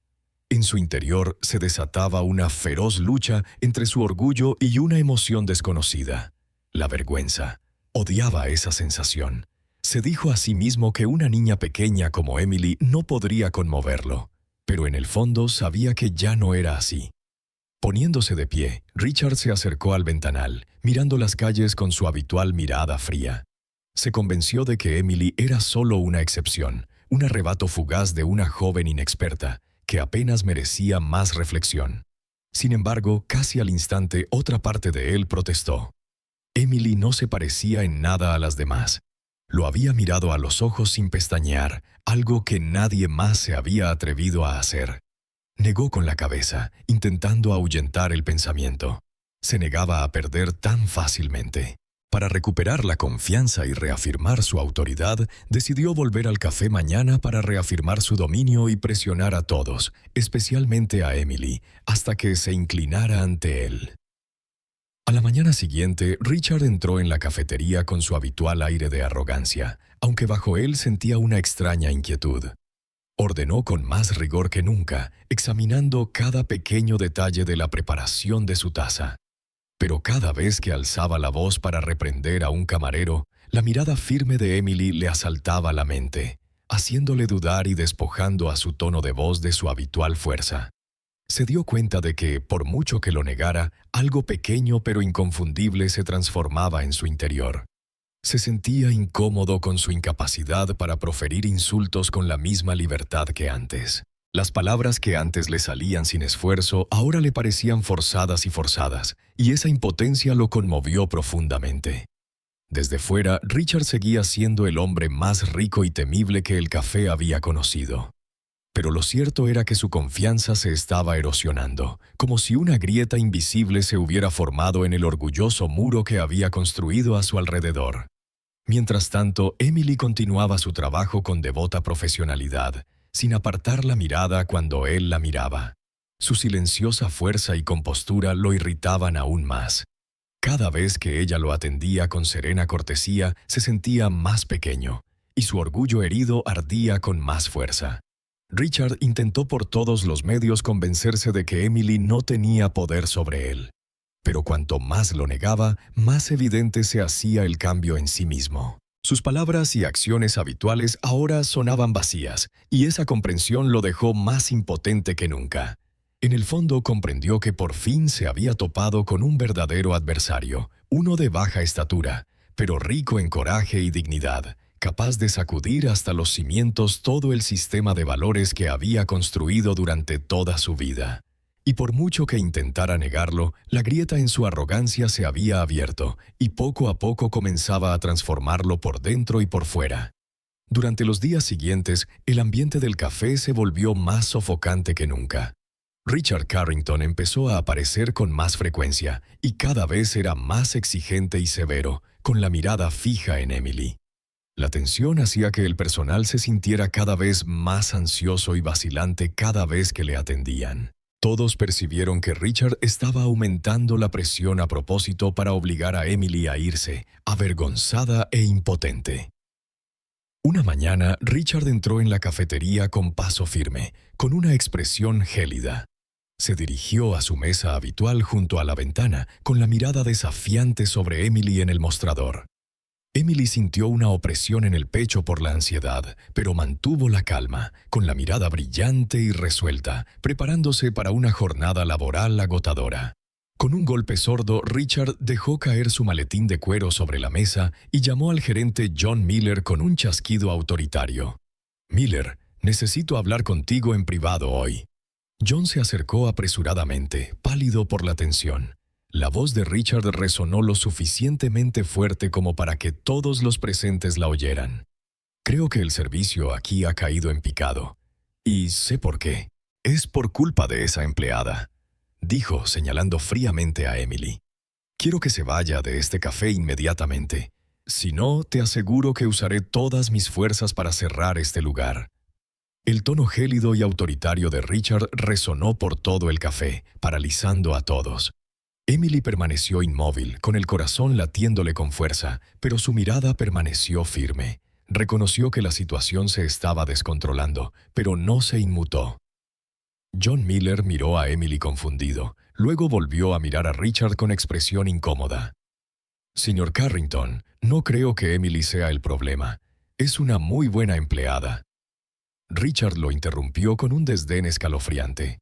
En su interior se desataba una feroz lucha entre su orgullo y una emoción desconocida, la vergüenza. Odiaba esa sensación. Se dijo a sí mismo que una niña pequeña como Emily no podría conmoverlo, pero en el fondo sabía que ya no era así. Poniéndose de pie, Richard se acercó al ventanal, mirando las calles con su habitual mirada fría. Se convenció de que Emily era solo una excepción, un arrebato fugaz de una joven inexperta, que apenas merecía más reflexión. Sin embargo, casi al instante, otra parte de él protestó. Emily no se parecía en nada a las demás. Lo había mirado a los ojos sin pestañear, algo que nadie más se había atrevido a hacer. Negó con la cabeza, intentando ahuyentar el pensamiento. Se negaba a perder tan fácilmente. Para recuperar la confianza y reafirmar su autoridad, decidió volver al café mañana para reafirmar su dominio y presionar a todos, especialmente a Emily, hasta que se inclinara ante él. A la mañana siguiente, Richard entró en la cafetería con su habitual aire de arrogancia, aunque bajo él sentía una extraña inquietud. Ordenó con más rigor que nunca, examinando cada pequeño detalle de la preparación de su taza. Pero cada vez que alzaba la voz para reprender a un camarero, la mirada firme de Emily le asaltaba la mente, haciéndole dudar y despojando a su tono de voz de su habitual fuerza. Se dio cuenta de que, por mucho que lo negara, algo pequeño pero inconfundible se transformaba en su interior. Se sentía incómodo con su incapacidad para proferir insultos con la misma libertad que antes. Las palabras que antes le salían sin esfuerzo ahora le parecían forzadas, y esa impotencia lo conmovió profundamente. Desde fuera, Richard seguía siendo el hombre más rico y temible que el café había conocido. Pero lo cierto era que su confianza se estaba erosionando, como si una grieta invisible se hubiera formado en el orgulloso muro que había construido a su alrededor. Mientras tanto, Emily continuaba su trabajo con devota profesionalidad, sin apartar la mirada cuando él la miraba. Su silenciosa fuerza y compostura lo irritaban aún más. Cada vez que ella lo atendía con serena cortesía, se sentía más pequeño, y su orgullo herido ardía con más fuerza. Richard intentó por todos los medios convencerse de que Emily no tenía poder sobre él. pero cuanto más lo negaba, más evidente se hacía el cambio en sí mismo. Sus palabras y acciones habituales ahora sonaban vacías, y esa comprensión lo dejó más impotente que nunca. En el fondo comprendió que por fin se había topado con un verdadero adversario, uno de baja estatura, pero rico en coraje y dignidad, capaz de sacudir hasta los cimientos todo el sistema de valores que había construido durante toda su vida. Y por mucho que intentara negarlo, la grieta en su arrogancia se había abierto, y poco a poco comenzaba a transformarlo por dentro y por fuera. Durante los días siguientes, el ambiente del café se volvió más sofocante que nunca. Richard Carrington empezó a aparecer con más frecuencia, y cada vez era más exigente y severo, con la mirada fija en Emily. La tensión hacía que el personal se sintiera cada vez más ansioso y vacilante cada vez que le atendían. Todos percibieron que Richard estaba aumentando la presión a propósito para obligar a Emily a irse, avergonzada e impotente. Una mañana, Richard entró en la cafetería con paso firme, con una expresión gélida. Se dirigió a su mesa habitual junto a la ventana, con la mirada desafiante sobre Emily en el mostrador. Emily sintió una opresión en el pecho por la ansiedad, pero mantuvo la calma, con la mirada brillante y resuelta, preparándose para una jornada laboral agotadora. Con un golpe sordo, Richard dejó caer su maletín de cuero sobre la mesa y llamó al gerente John Miller con un chasquido autoritario. «Miller, necesito hablar contigo en privado hoy». John se acercó apresuradamente, pálido por la tensión. La voz de Richard resonó lo suficientemente fuerte como para que todos los presentes la oyeran. «Creo que el servicio aquí ha caído en picado. Y sé por qué. Es por culpa de esa empleada», dijo, señalando fríamente a Emily. «Quiero que se vaya de este café inmediatamente. Si no, te aseguro que usaré todas mis fuerzas para cerrar este lugar». El tono gélido y autoritario de Richard resonó por todo el café, paralizando a todos. Emily permaneció inmóvil, con el corazón latiéndole con fuerza, pero su mirada permaneció firme. Reconoció que la situación se estaba descontrolando, pero no se inmutó. John Miller miró a Emily confundido, luego volvió a mirar a Richard con expresión incómoda. «Señor Carrington, no creo que Emily sea el problema. Es una muy buena empleada». Richard lo interrumpió con un desdén escalofriante.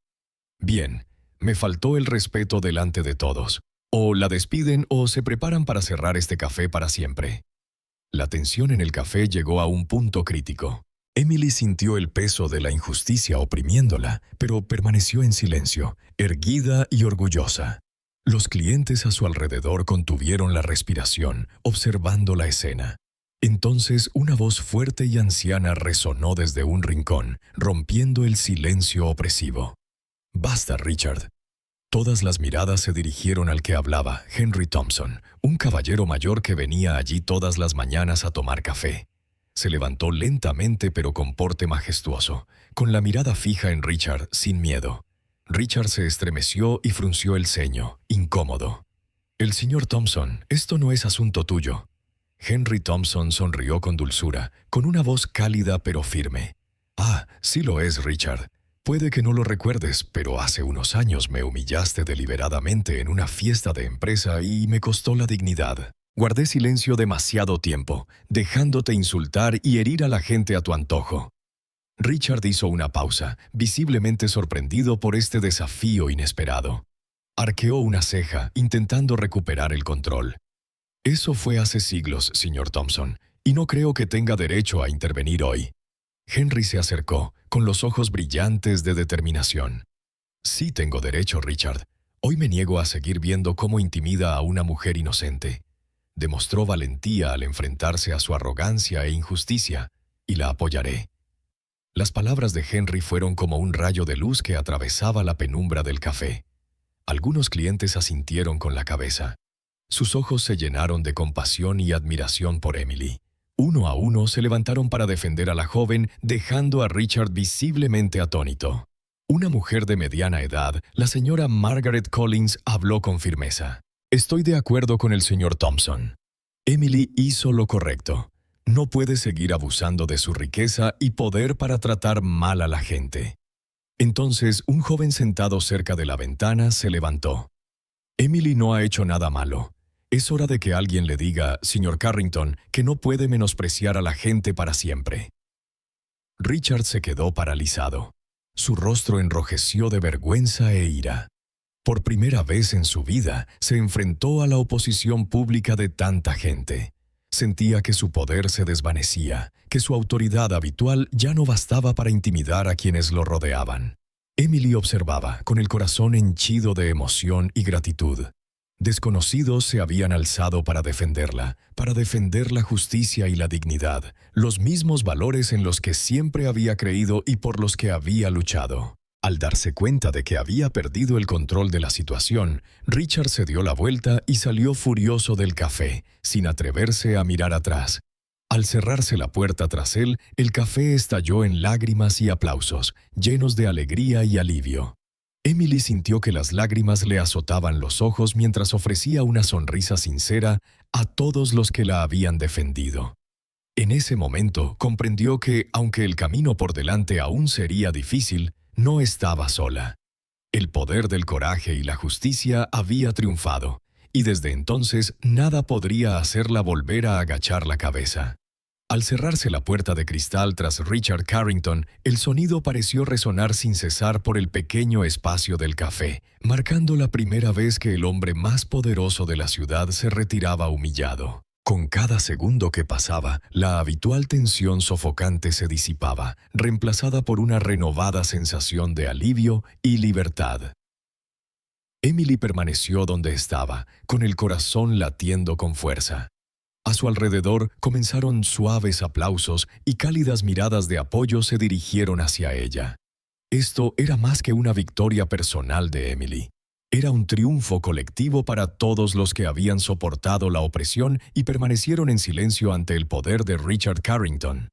«Bien, me faltó el respeto delante de todos. O la despiden o se preparan para cerrar este café para siempre». La tensión en el café llegó a un punto crítico. Emily sintió el peso de la injusticia oprimiéndola, pero permaneció en silencio, erguida y orgullosa. Los clientes a su alrededor contuvieron la respiración, observando la escena. Entonces una voz fuerte y anciana resonó desde un rincón, rompiendo el silencio opresivo. «Basta, Richard». Todas las miradas se dirigieron al que hablaba, Henry Thompson, un caballero mayor que venía allí todas las mañanas a tomar café. Se levantó lentamente pero con porte majestuoso, con la mirada fija en Richard, sin miedo. Richard se estremeció y frunció el ceño, incómodo. «El señor Thompson, esto no es asunto tuyo». Henry Thompson sonrió con dulzura, con una voz cálida pero firme. «Ah, sí lo es, Richard. Puede que no lo recuerdes, pero hace unos años me humillaste deliberadamente en una fiesta de empresa y me costó la dignidad. Guardé silencio demasiado tiempo, dejándote insultar y herir a la gente a tu antojo». Richard hizo una pausa, visiblemente sorprendido por este desafío inesperado. Arqueó una ceja, intentando recuperar el control. «Eso fue hace siglos, señor Thompson, y no creo que tenga derecho a intervenir hoy». Henry se acercó, con los ojos brillantes de determinación. «Sí tengo derecho, Richard. Hoy me niego a seguir viendo cómo intimida a una mujer inocente». Demostró valentía al enfrentarse a su arrogancia e injusticia, y la apoyaré. Las palabras de Henry fueron como un rayo de luz que atravesaba la penumbra del café. Algunos clientes asintieron con la cabeza. Sus ojos se llenaron de compasión y admiración por Emily. Uno a uno se levantaron para defender a la joven, dejando a Richard visiblemente atónito. Una mujer de mediana edad, la señora Margaret Collins, habló con firmeza. «Estoy de acuerdo con el señor Thompson. Emily hizo lo correcto. No puede seguir abusando de su riqueza y poder para tratar mal a la gente». Entonces, un joven sentado cerca de la ventana se levantó. Emily no ha hecho nada malo. Es hora de que alguien le diga, señor Carrington, que no puede menospreciar a la gente para siempre. Richard se quedó paralizado. Su rostro enrojeció de vergüenza e ira. Por primera vez en su vida, se enfrentó a la oposición pública de tanta gente. Sentía que su poder se desvanecía, que su autoridad habitual ya no bastaba para intimidar a quienes lo rodeaban. Emily observaba, con el corazón henchido de emoción y gratitud. Desconocidos se habían alzado para defender la justicia y la dignidad, los mismos valores en los que siempre había creído y por los que había luchado. Al darse cuenta de que había perdido el control de la situación, Richard se dio la vuelta y salió furioso del café, sin atreverse a mirar atrás. Al cerrarse la puerta tras él, el café estalló en lágrimas y aplausos, llenos de alegría y alivio. Emily sintió que las lágrimas le azotaban los ojos mientras ofrecía una sonrisa sincera a todos los que la habían defendido. En ese momento comprendió que, aunque el camino por delante aún sería difícil, no estaba sola. El poder del coraje y la justicia había triunfado, y desde entonces nada podría hacerla volver a agachar la cabeza. Al cerrarse la puerta de cristal tras Richard Carrington, el sonido pareció resonar sin cesar por el pequeño espacio del café, marcando la primera vez que el hombre más poderoso de la ciudad se retiraba humillado. Con cada segundo que pasaba, la habitual tensión sofocante se disipaba, reemplazada por una renovada sensación de alivio y libertad. Emily permaneció donde estaba, con el corazón latiendo con fuerza. A su alrededor comenzaron suaves aplausos y cálidas miradas de apoyo se dirigieron hacia ella. Esto era más que una victoria personal de Emily. Era un triunfo colectivo para todos los que habían soportado la opresión y permanecieron en silencio ante el poder de Richard Carrington.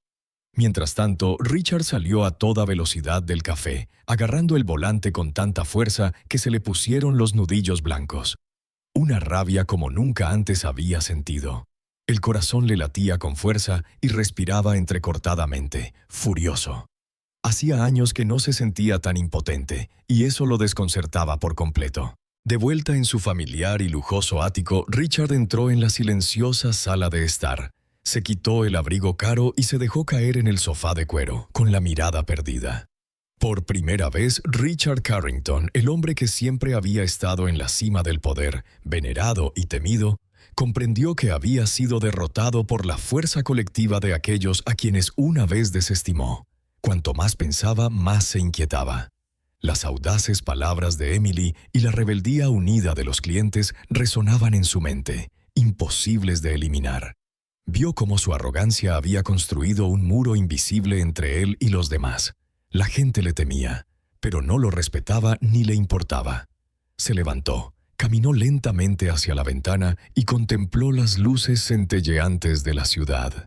Mientras tanto, Richard salió a toda velocidad del café, agarrando el volante con tanta fuerza que se le pusieron los nudillos blancos. Una rabia como nunca antes había sentido. El corazón le latía con fuerza y respiraba entrecortadamente, furioso. Hacía años que no se sentía tan impotente, y eso lo desconcertaba por completo. De vuelta en su familiar y lujoso ático, Richard entró en la silenciosa sala de estar. Se quitó el abrigo caro y se dejó caer en el sofá de cuero, con la mirada perdida. Por primera vez, Richard Carrington, el hombre que siempre había estado en la cima del poder, venerado y temido, comprendió que había sido derrotado por la fuerza colectiva de aquellos a quienes una vez desestimó. Cuanto más pensaba, más se inquietaba. Las audaces palabras de Emily y la rebeldía unida de los clientes resonaban en su mente, imposibles de eliminar. Vio cómo su arrogancia había construido un muro invisible entre él y los demás. La gente le temía, pero no lo respetaba ni le importaba. Se levantó, caminó lentamente hacia la ventana y contempló las luces centelleantes de la ciudad.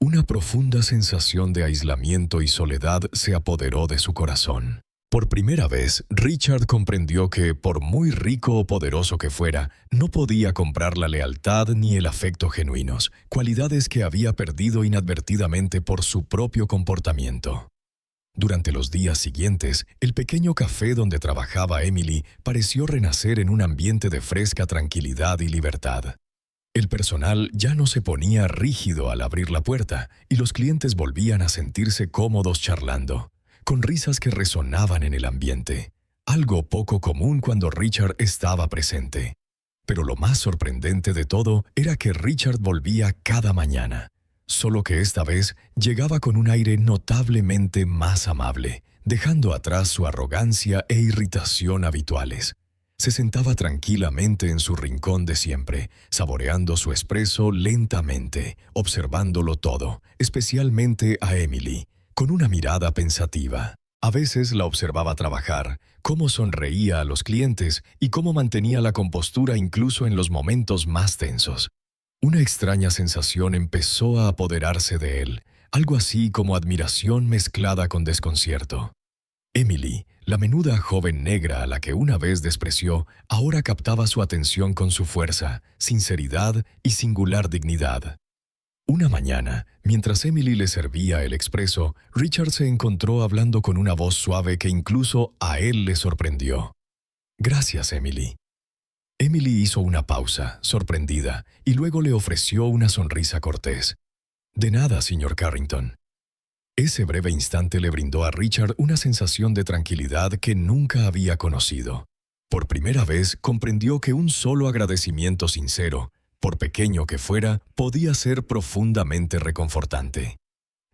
Una profunda sensación de aislamiento y soledad se apoderó de su corazón. Por primera vez, Richard comprendió que, por muy rico o poderoso que fuera, no podía comprar la lealtad ni el afecto genuinos, cualidades que había perdido inadvertidamente por su propio comportamiento. Durante los días siguientes, el pequeño café donde trabajaba Emily pareció renacer en un ambiente de fresca tranquilidad y libertad. El personal ya no se ponía rígido al abrir la puerta y los clientes volvían a sentirse cómodos charlando, con risas que resonaban en el ambiente, algo poco común cuando Richard estaba presente. Pero lo más sorprendente de todo era que Richard volvía cada mañana, solo que esta vez llegaba con un aire notablemente más amable, dejando atrás su arrogancia e irritación habituales. Se sentaba tranquilamente en su rincón de siempre, saboreando su espresso lentamente, observándolo todo, especialmente a Emily, con una mirada pensativa. A veces la observaba trabajar, cómo sonreía a los clientes y cómo mantenía la compostura incluso en los momentos más tensos. Una extraña sensación empezó a apoderarse de él, algo así como admiración mezclada con desconcierto. Emily, la menuda joven negra a la que una vez despreció, ahora captaba su atención con su fuerza, sinceridad y singular dignidad. Una mañana, mientras Emily le servía el expreso, Richard se encontró hablando con una voz suave que incluso a él le sorprendió. «Gracias, Emily». Emily hizo una pausa, sorprendida, y luego le ofreció una sonrisa cortés. «De nada, señor Carrington». Ese breve instante le brindó a Richard una sensación de tranquilidad que nunca había conocido. Por primera vez comprendió que un solo agradecimiento sincero, por pequeño que fuera, podía ser profundamente reconfortante.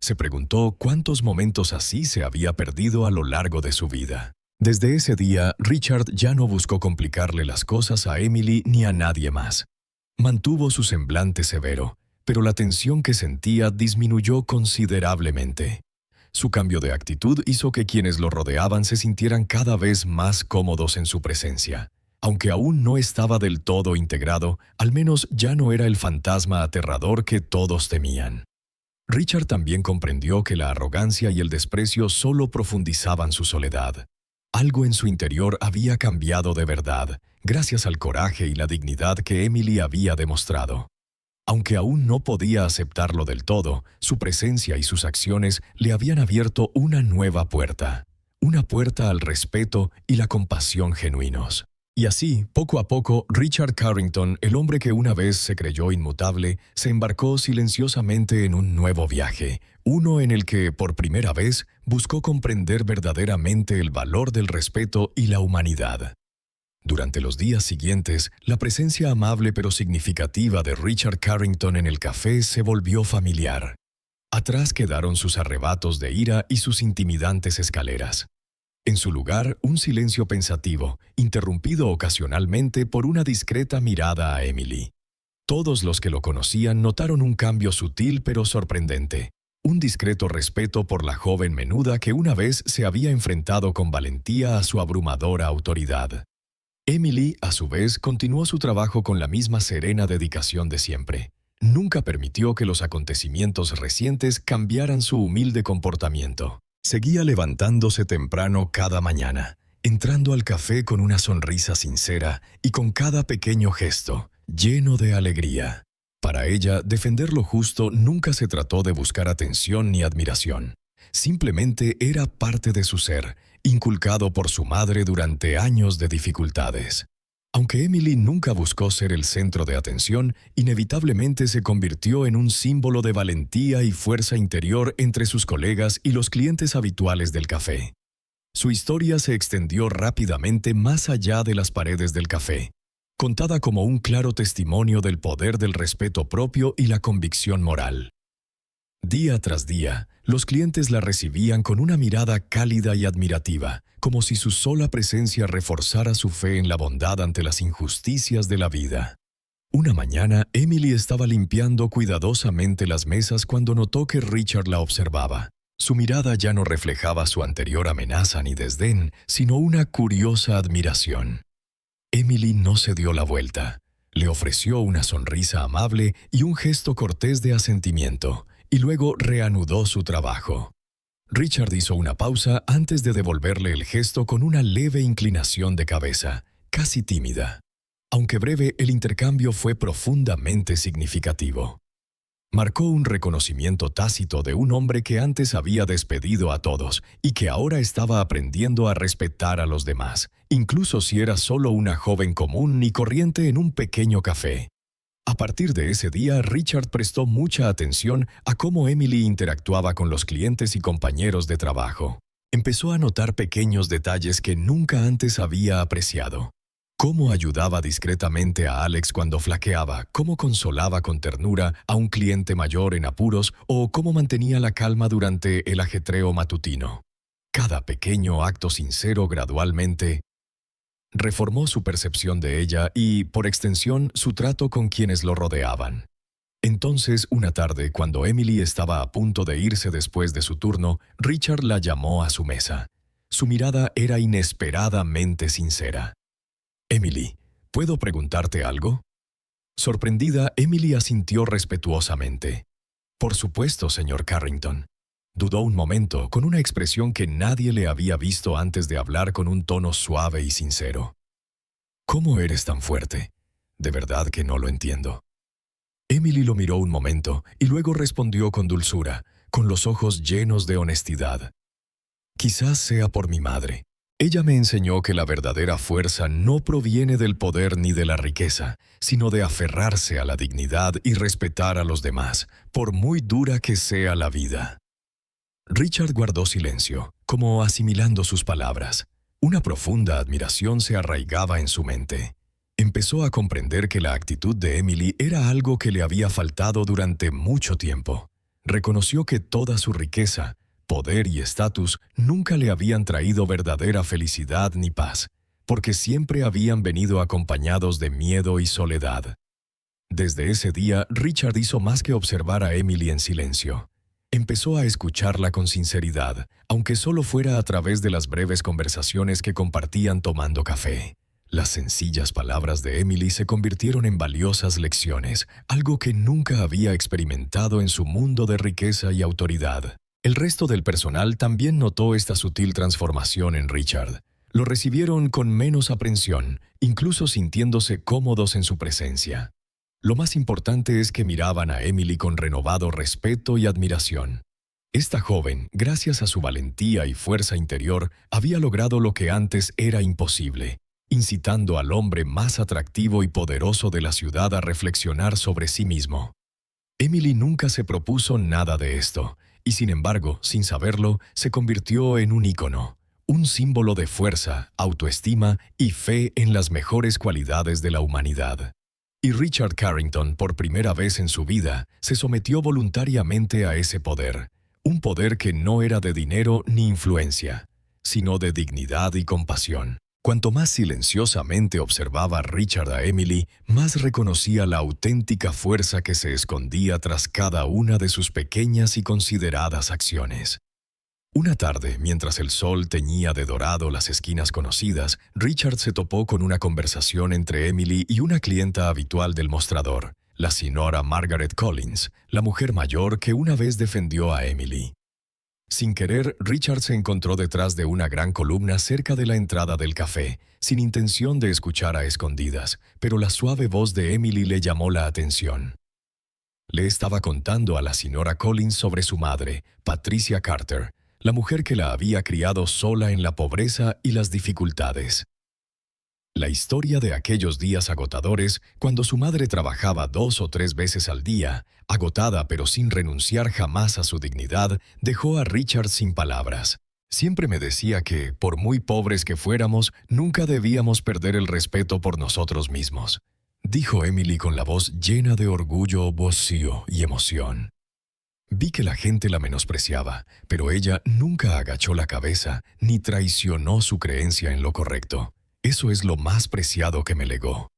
Se preguntó cuántos momentos así se había perdido a lo largo de su vida. Desde ese día, Richard ya no buscó complicarle las cosas a Emily ni a nadie más. Mantuvo su semblante severo, pero la tensión que sentía disminuyó considerablemente. Su cambio de actitud hizo que quienes lo rodeaban se sintieran cada vez más cómodos en su presencia. Aunque aún no estaba del todo integrado, al menos ya no era el fantasma aterrador que todos temían. Richard también comprendió que la arrogancia y el desprecio solo profundizaban su soledad. Algo en su interior había cambiado de verdad, gracias al coraje y la dignidad que Emily había demostrado. Aunque aún no podía aceptarlo del todo, su presencia y sus acciones le habían abierto una nueva puerta. Una puerta al respeto y la compasión genuinos. Y así, poco a poco, Richard Carrington, el hombre que una vez se creyó inmutable, se embarcó silenciosamente en un nuevo viaje, uno en el que, por primera vez, buscó comprender verdaderamente el valor del respeto y la humanidad. Durante los días siguientes, la presencia amable pero significativa de Richard Carrington en el café se volvió familiar. Atrás quedaron sus arrebatos de ira y sus intimidantes escaleras. En su lugar, un silencio pensativo, interrumpido ocasionalmente por una discreta mirada a Emily. Todos los que lo conocían notaron un cambio sutil pero sorprendente. Un discreto respeto por la joven menuda que una vez se había enfrentado con valentía a su abrumadora autoridad. Emily, a su vez, continuó su trabajo con la misma serena dedicación de siempre. Nunca permitió que los acontecimientos recientes cambiaran su humilde comportamiento. Seguía levantándose temprano cada mañana, entrando al café con una sonrisa sincera y con cada pequeño gesto, lleno de alegría. Para ella, defender lo justo nunca se trató de buscar atención ni admiración. Simplemente era parte de su ser, inculcado por su madre durante años de dificultades. Aunque Emily nunca buscó ser el centro de atención, inevitablemente se convirtió en un símbolo de valentía y fuerza interior entre sus colegas y los clientes habituales del café. Su historia se extendió rápidamente más allá de las paredes del café, contada como un claro testimonio del poder del respeto propio y la convicción moral. Día tras día, los clientes la recibían con una mirada cálida y admirativa, como si su sola presencia reforzara su fe en la bondad ante las injusticias de la vida. Una mañana, Emily estaba limpiando cuidadosamente las mesas cuando notó que Richard la observaba. Su mirada ya no reflejaba su anterior amenaza ni desdén, sino una curiosa admiración. Emily no se dio la vuelta. Le ofreció una sonrisa amable y un gesto cortés de asentimiento, y luego reanudó su trabajo. Richard hizo una pausa antes de devolverle el gesto con una leve inclinación de cabeza, casi tímida. Aunque breve, el intercambio fue profundamente significativo. Marcó un reconocimiento tácito de un hombre que antes había despedido a todos y que ahora estaba aprendiendo a respetar a los demás, incluso si era solo una joven común y corriente en un pequeño café. A partir de ese día, Richard prestó mucha atención a cómo Emily interactuaba con los clientes y compañeros de trabajo. Empezó a notar pequeños detalles que nunca antes había apreciado. Cómo ayudaba discretamente a Alex cuando flaqueaba, cómo consolaba con ternura a un cliente mayor en apuros o cómo mantenía la calma durante el ajetreo matutino. Cada pequeño acto sincero gradualmente reformó su percepción de ella y, por extensión, su trato con quienes lo rodeaban. Entonces, una tarde, cuando Emily estaba a punto de irse después de su turno, Richard la llamó a su mesa. Su mirada era inesperadamente sincera. «Emily, ¿puedo preguntarte algo?» Sorprendida, Emily asintió respetuosamente. «Por supuesto, señor Carrington». Dudó un momento, con una expresión que nadie le había visto antes de hablar con un tono suave y sincero. «¿Cómo eres tan fuerte? De verdad que no lo entiendo». Emily lo miró un momento y luego respondió con dulzura, con los ojos llenos de honestidad. «Quizás sea por mi madre. Ella me enseñó que la verdadera fuerza no proviene del poder ni de la riqueza, sino de aferrarse a la dignidad y respetar a los demás, por muy dura que sea la vida. Richard guardó silencio, como asimilando sus palabras. Una profunda admiración se arraigaba en su mente. Empezó a comprender que la actitud de Emily era algo que le había faltado durante mucho tiempo. Reconoció que toda su riqueza, poder y estatus nunca le habían traído verdadera felicidad ni paz, porque siempre habían venido acompañados de miedo y soledad. Desde ese día, Richard hizo más que observar a Emily en silencio. Empezó a escucharla con sinceridad, aunque solo fuera a través de las breves conversaciones que compartían tomando café. Las sencillas palabras de Emily se convirtieron en valiosas lecciones, algo que nunca había experimentado en su mundo de riqueza y autoridad. El resto del personal también notó esta sutil transformación en Richard. Lo recibieron con menos aprensión, incluso sintiéndose cómodos en su presencia. Lo más importante es que miraban a Emily con renovado respeto y admiración. Esta joven, gracias a su valentía y fuerza interior, había logrado lo que antes era imposible, incitando al hombre más atractivo y poderoso de la ciudad a reflexionar sobre sí mismo. Emily nunca se propuso nada de esto, y sin embargo, sin saberlo, se convirtió en un ícono, un símbolo de fuerza, autoestima y fe en las mejores cualidades de la humanidad. Y Richard Carrington, por primera vez en su vida, se sometió voluntariamente a ese poder, un poder que no era de dinero ni influencia, sino de dignidad y compasión. Cuanto más silenciosamente observaba Richard a Emily, más reconocía la auténtica fuerza que se escondía tras cada una de sus pequeñas y consideradas acciones. Una tarde, mientras el sol teñía de dorado las esquinas conocidas, Richard se topó con una conversación entre Emily y una clienta habitual del mostrador, la señora Margaret Collins, la mujer mayor que una vez defendió a Emily. Sin querer, Richard se encontró detrás de una gran columna cerca de la entrada del café, sin intención de escuchar a escondidas, pero la suave voz de Emily le llamó la atención. Le estaba contando a la señora Collins sobre su madre, Patricia Carter, la mujer que la había criado sola en la pobreza y las dificultades. La historia de aquellos días agotadores, cuando su madre trabajaba 2 o 3 veces al día, agotada pero sin renunciar jamás a su dignidad, dejó a Richard sin palabras. Siempre me decía que, por muy pobres que fuéramos, nunca debíamos perder el respeto por nosotros mismos, dijo Emily con la voz llena de orgullo, vacío y emoción. Vi que la gente la menospreciaba, pero ella nunca agachó la cabeza ni traicionó su creencia en lo correcto. Eso es lo más preciado que me legó.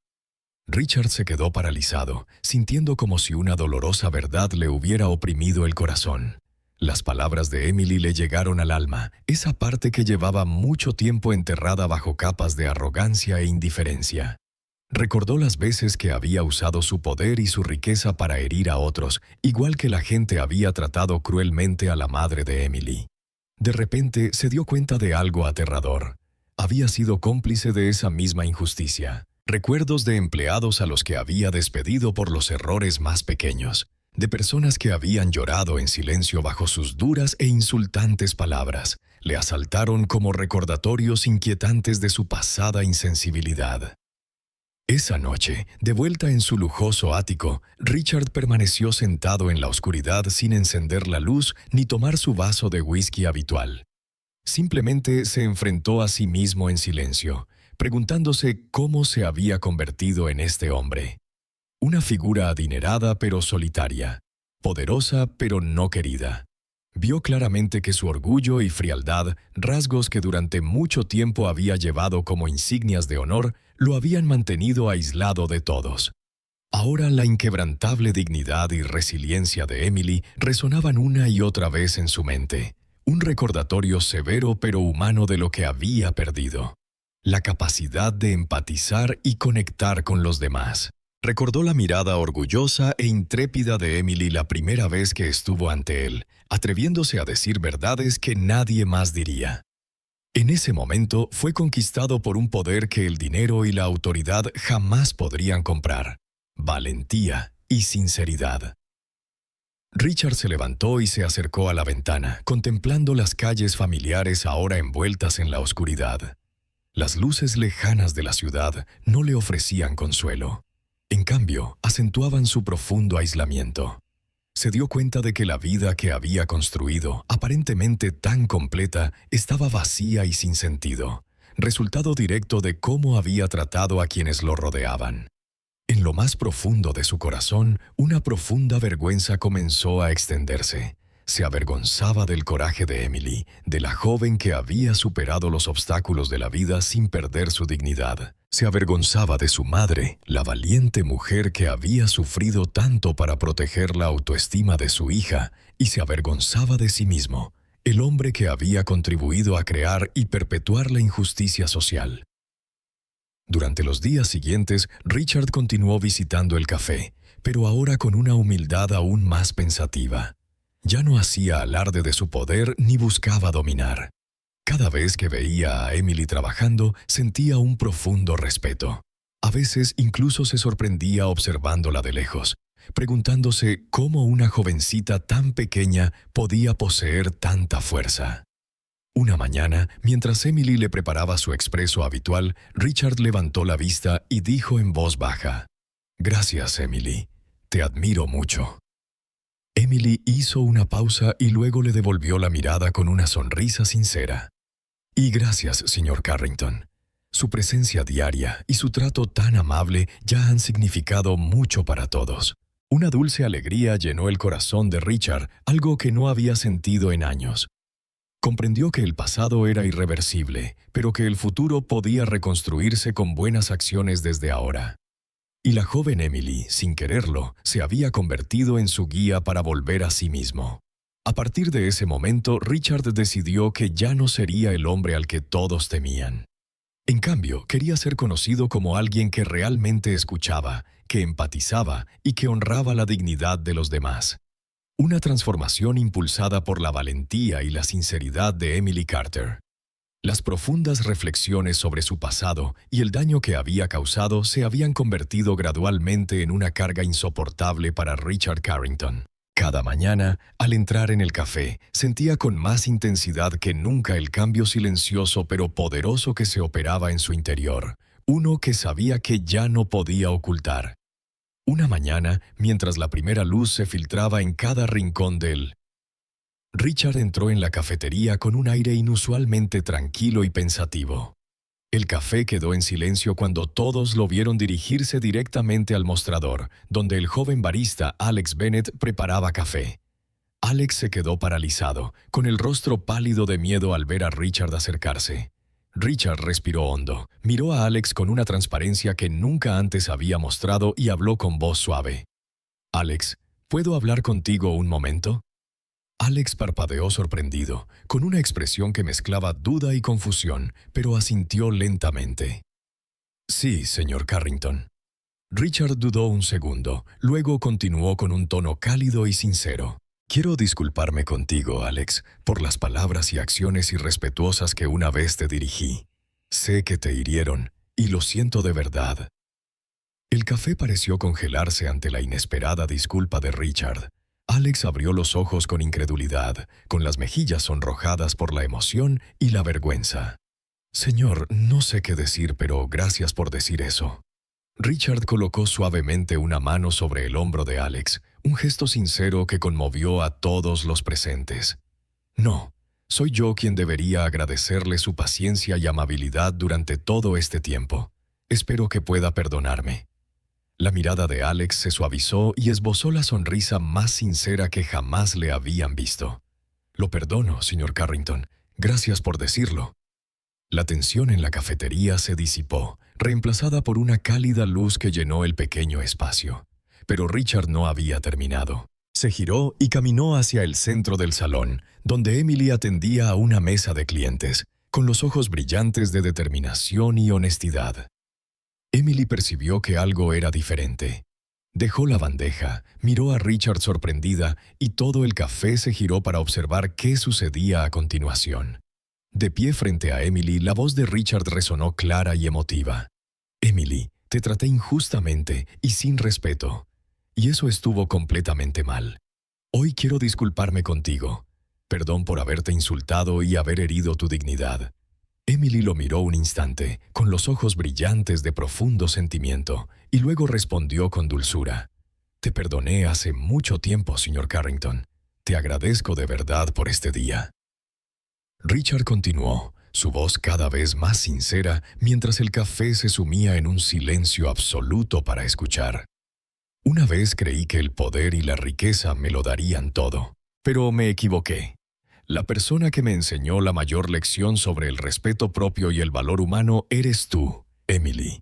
Richard se quedó paralizado, sintiendo como si una dolorosa verdad le hubiera oprimido el corazón. Las palabras de Emily le llegaron al alma, esa parte que llevaba mucho tiempo enterrada bajo capas de arrogancia e indiferencia. Recordó las veces que había usado su poder y su riqueza para herir a otros, igual que la gente había tratado cruelmente a la madre de Emily. De repente se dio cuenta de algo aterrador. Había sido cómplice de esa misma injusticia. Recuerdos de empleados a los que había despedido por los errores más pequeños, de personas que habían llorado en silencio bajo sus duras e insultantes palabras, le asaltaron como recordatorios inquietantes de su pasada insensibilidad. Esa noche, de vuelta en su lujoso ático, Richard permaneció sentado en la oscuridad sin encender la luz ni tomar su vaso de whisky habitual. Simplemente se enfrentó a sí mismo en silencio, preguntándose cómo se había convertido en este hombre. Una figura adinerada pero solitaria, poderosa pero no querida. Vio claramente que su orgullo y frialdad, rasgos que durante mucho tiempo había llevado como insignias de honor, lo habían mantenido aislado de todos. Ahora la inquebrantable dignidad y resiliencia de Emily resonaban una y otra vez en su mente. Un recordatorio severo pero humano de lo que había perdido. La capacidad de empatizar y conectar con los demás. Recordó la mirada orgullosa e intrépida de Emily la primera vez que estuvo ante él, atreviéndose a decir verdades que nadie más diría. En ese momento fue conquistado por un poder que el dinero y la autoridad jamás podrían comprar: valentía y sinceridad. Richard se levantó y se acercó a la ventana, contemplando las calles familiares ahora envueltas en la oscuridad. Las luces lejanas de la ciudad no le ofrecían consuelo. En cambio, acentuaban su profundo aislamiento. Se dio cuenta de que la vida que había construido, aparentemente tan completa, estaba vacía y sin sentido, resultado directo de cómo había tratado a quienes lo rodeaban. En lo más profundo de su corazón, una profunda vergüenza comenzó a extenderse. Se avergonzaba del coraje de Emily, de la joven que había superado los obstáculos de la vida sin perder su dignidad. Se avergonzaba de su madre, la valiente mujer que había sufrido tanto para proteger la autoestima de su hija, y se avergonzaba de sí mismo, el hombre que había contribuido a crear y perpetuar la injusticia social. Durante los días siguientes, Richard continuó visitando el café, pero ahora con una humildad aún más pensativa. Ya no hacía alarde de su poder ni buscaba dominar. Cada vez que veía a Emily trabajando, sentía un profundo respeto. A veces incluso se sorprendía observándola de lejos, preguntándose cómo una jovencita tan pequeña podía poseer tanta fuerza. Una mañana, mientras Emily le preparaba su expreso habitual, Richard levantó la vista y dijo en voz baja: «Gracias, Emily. Te admiro mucho». Emily hizo una pausa y luego le devolvió la mirada con una sonrisa sincera. «Y gracias, señor Carrington. Su presencia diaria y su trato tan amable ya han significado mucho para todos». Una dulce alegría llenó el corazón de Richard, algo que no había sentido en años. Comprendió que el pasado era irreversible, pero que el futuro podía reconstruirse con buenas acciones desde ahora. Y la joven Emily, sin quererlo, se había convertido en su guía para volver a sí mismo. A partir de ese momento, Richard decidió que ya no sería el hombre al que todos temían. En cambio, quería ser conocido como alguien que realmente escuchaba, que empatizaba y que honraba la dignidad de los demás. Una transformación impulsada por la valentía y la sinceridad de Emily Carter. Las profundas reflexiones sobre su pasado y el daño que había causado se habían convertido gradualmente en una carga insoportable para Richard Carrington. Cada mañana, al entrar en el café, sentía con más intensidad que nunca el cambio silencioso pero poderoso que se operaba en su interior, uno que sabía que ya no podía ocultar. Una mañana, mientras la primera luz se filtraba en cada rincón del... Richard entró en la cafetería con un aire inusualmente tranquilo y pensativo. El café quedó en silencio cuando todos lo vieron dirigirse directamente al mostrador, donde el joven barista Alex Bennett preparaba café. Alex se quedó paralizado, con el rostro pálido de miedo al ver a Richard acercarse. Richard respiró hondo, miró a Alex con una transparencia que nunca antes había mostrado y habló con voz suave. «Alex, ¿puedo hablar contigo un momento?» Alex parpadeó sorprendido, con una expresión que mezclaba duda y confusión, pero asintió lentamente. «Sí, señor Carrington». Richard dudó un segundo, luego continuó con un tono cálido y sincero. «Quiero disculparme contigo, Alex, por las palabras y acciones irrespetuosas que una vez te dirigí. Sé que te hirieron, y lo siento de verdad». El café pareció congelarse ante la inesperada disculpa de Richard. Alex abrió los ojos con incredulidad, con las mejillas sonrojadas por la emoción y la vergüenza. «Señor, no sé qué decir, pero gracias por decir eso». Richard colocó suavemente una mano sobre el hombro de Alex, un gesto sincero que conmovió a todos los presentes. «No, soy yo quien debería agradecerle su paciencia y amabilidad durante todo este tiempo. Espero que pueda perdonarme». La mirada de Alex se suavizó y esbozó la sonrisa más sincera que jamás le habían visto. «Lo perdono, señor Carrington. Gracias por decirlo». La tensión en la cafetería se disipó, reemplazada por una cálida luz que llenó el pequeño espacio. Pero Richard no había terminado. Se giró y caminó hacia el centro del salón, donde Emily atendía a una mesa de clientes, con los ojos brillantes de determinación y honestidad. Emily percibió que algo era diferente. Dejó la bandeja, miró a Richard sorprendida y todo el café se giró para observar qué sucedía a continuación. De pie frente a Emily, la voz de Richard resonó clara y emotiva. «Emily, te traté injustamente y sin respeto. Y eso estuvo completamente mal. Hoy quiero disculparme contigo. Perdón por haberte insultado y haber herido tu dignidad. Emily lo miró un instante, con los ojos brillantes de profundo sentimiento, y luego respondió con dulzura. Te perdoné hace mucho tiempo, señor Carrington. Te agradezco de verdad por este día. Richard continuó, su voz cada vez más sincera, mientras el café se sumía en un silencio absoluto para escuchar. Una vez creí que el poder y la riqueza me lo darían todo, pero me equivoqué. La persona que me enseñó la mayor lección sobre el respeto propio y el valor humano eres tú, Emily.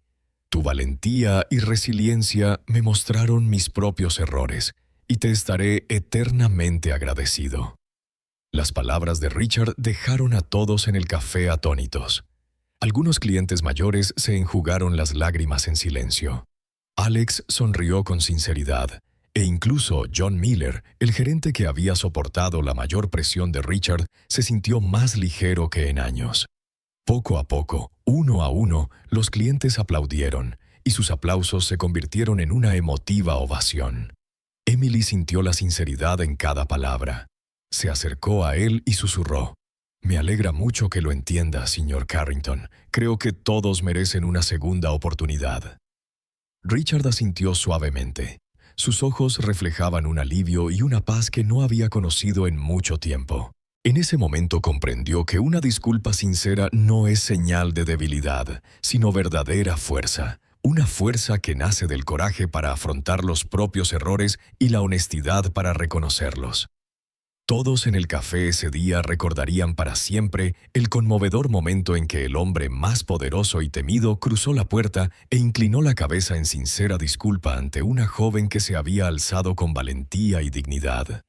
Tu valentía y resiliencia me mostraron mis propios errores, y te estaré eternamente agradecido. Las palabras de Richard dejaron a todos en el café atónitos. Algunos clientes mayores se enjugaron las lágrimas en silencio. Alex sonrió con sinceridad, e incluso John Miller, el gerente que había soportado la mayor presión de Richard, se sintió más ligero que en años. Poco a poco, uno a uno, los clientes aplaudieron, y sus aplausos se convirtieron en una emotiva ovación. Emily sintió la sinceridad en cada palabra. Se acercó a él y susurró. Me alegra mucho que lo entienda, señor Carrington. Creo que todos merecen una segunda oportunidad. Richard asintió suavemente. Sus ojos reflejaban un alivio y una paz que no había conocido en mucho tiempo. En ese momento comprendió que una disculpa sincera no es señal de debilidad, sino verdadera fuerza. Una fuerza que nace del coraje para afrontar los propios errores y la honestidad para reconocerlos. Todos en el café ese día recordarían para siempre el conmovedor momento en que el hombre más poderoso y temido cruzó la puerta e inclinó la cabeza en sincera disculpa ante una joven que se había alzado con valentía y dignidad.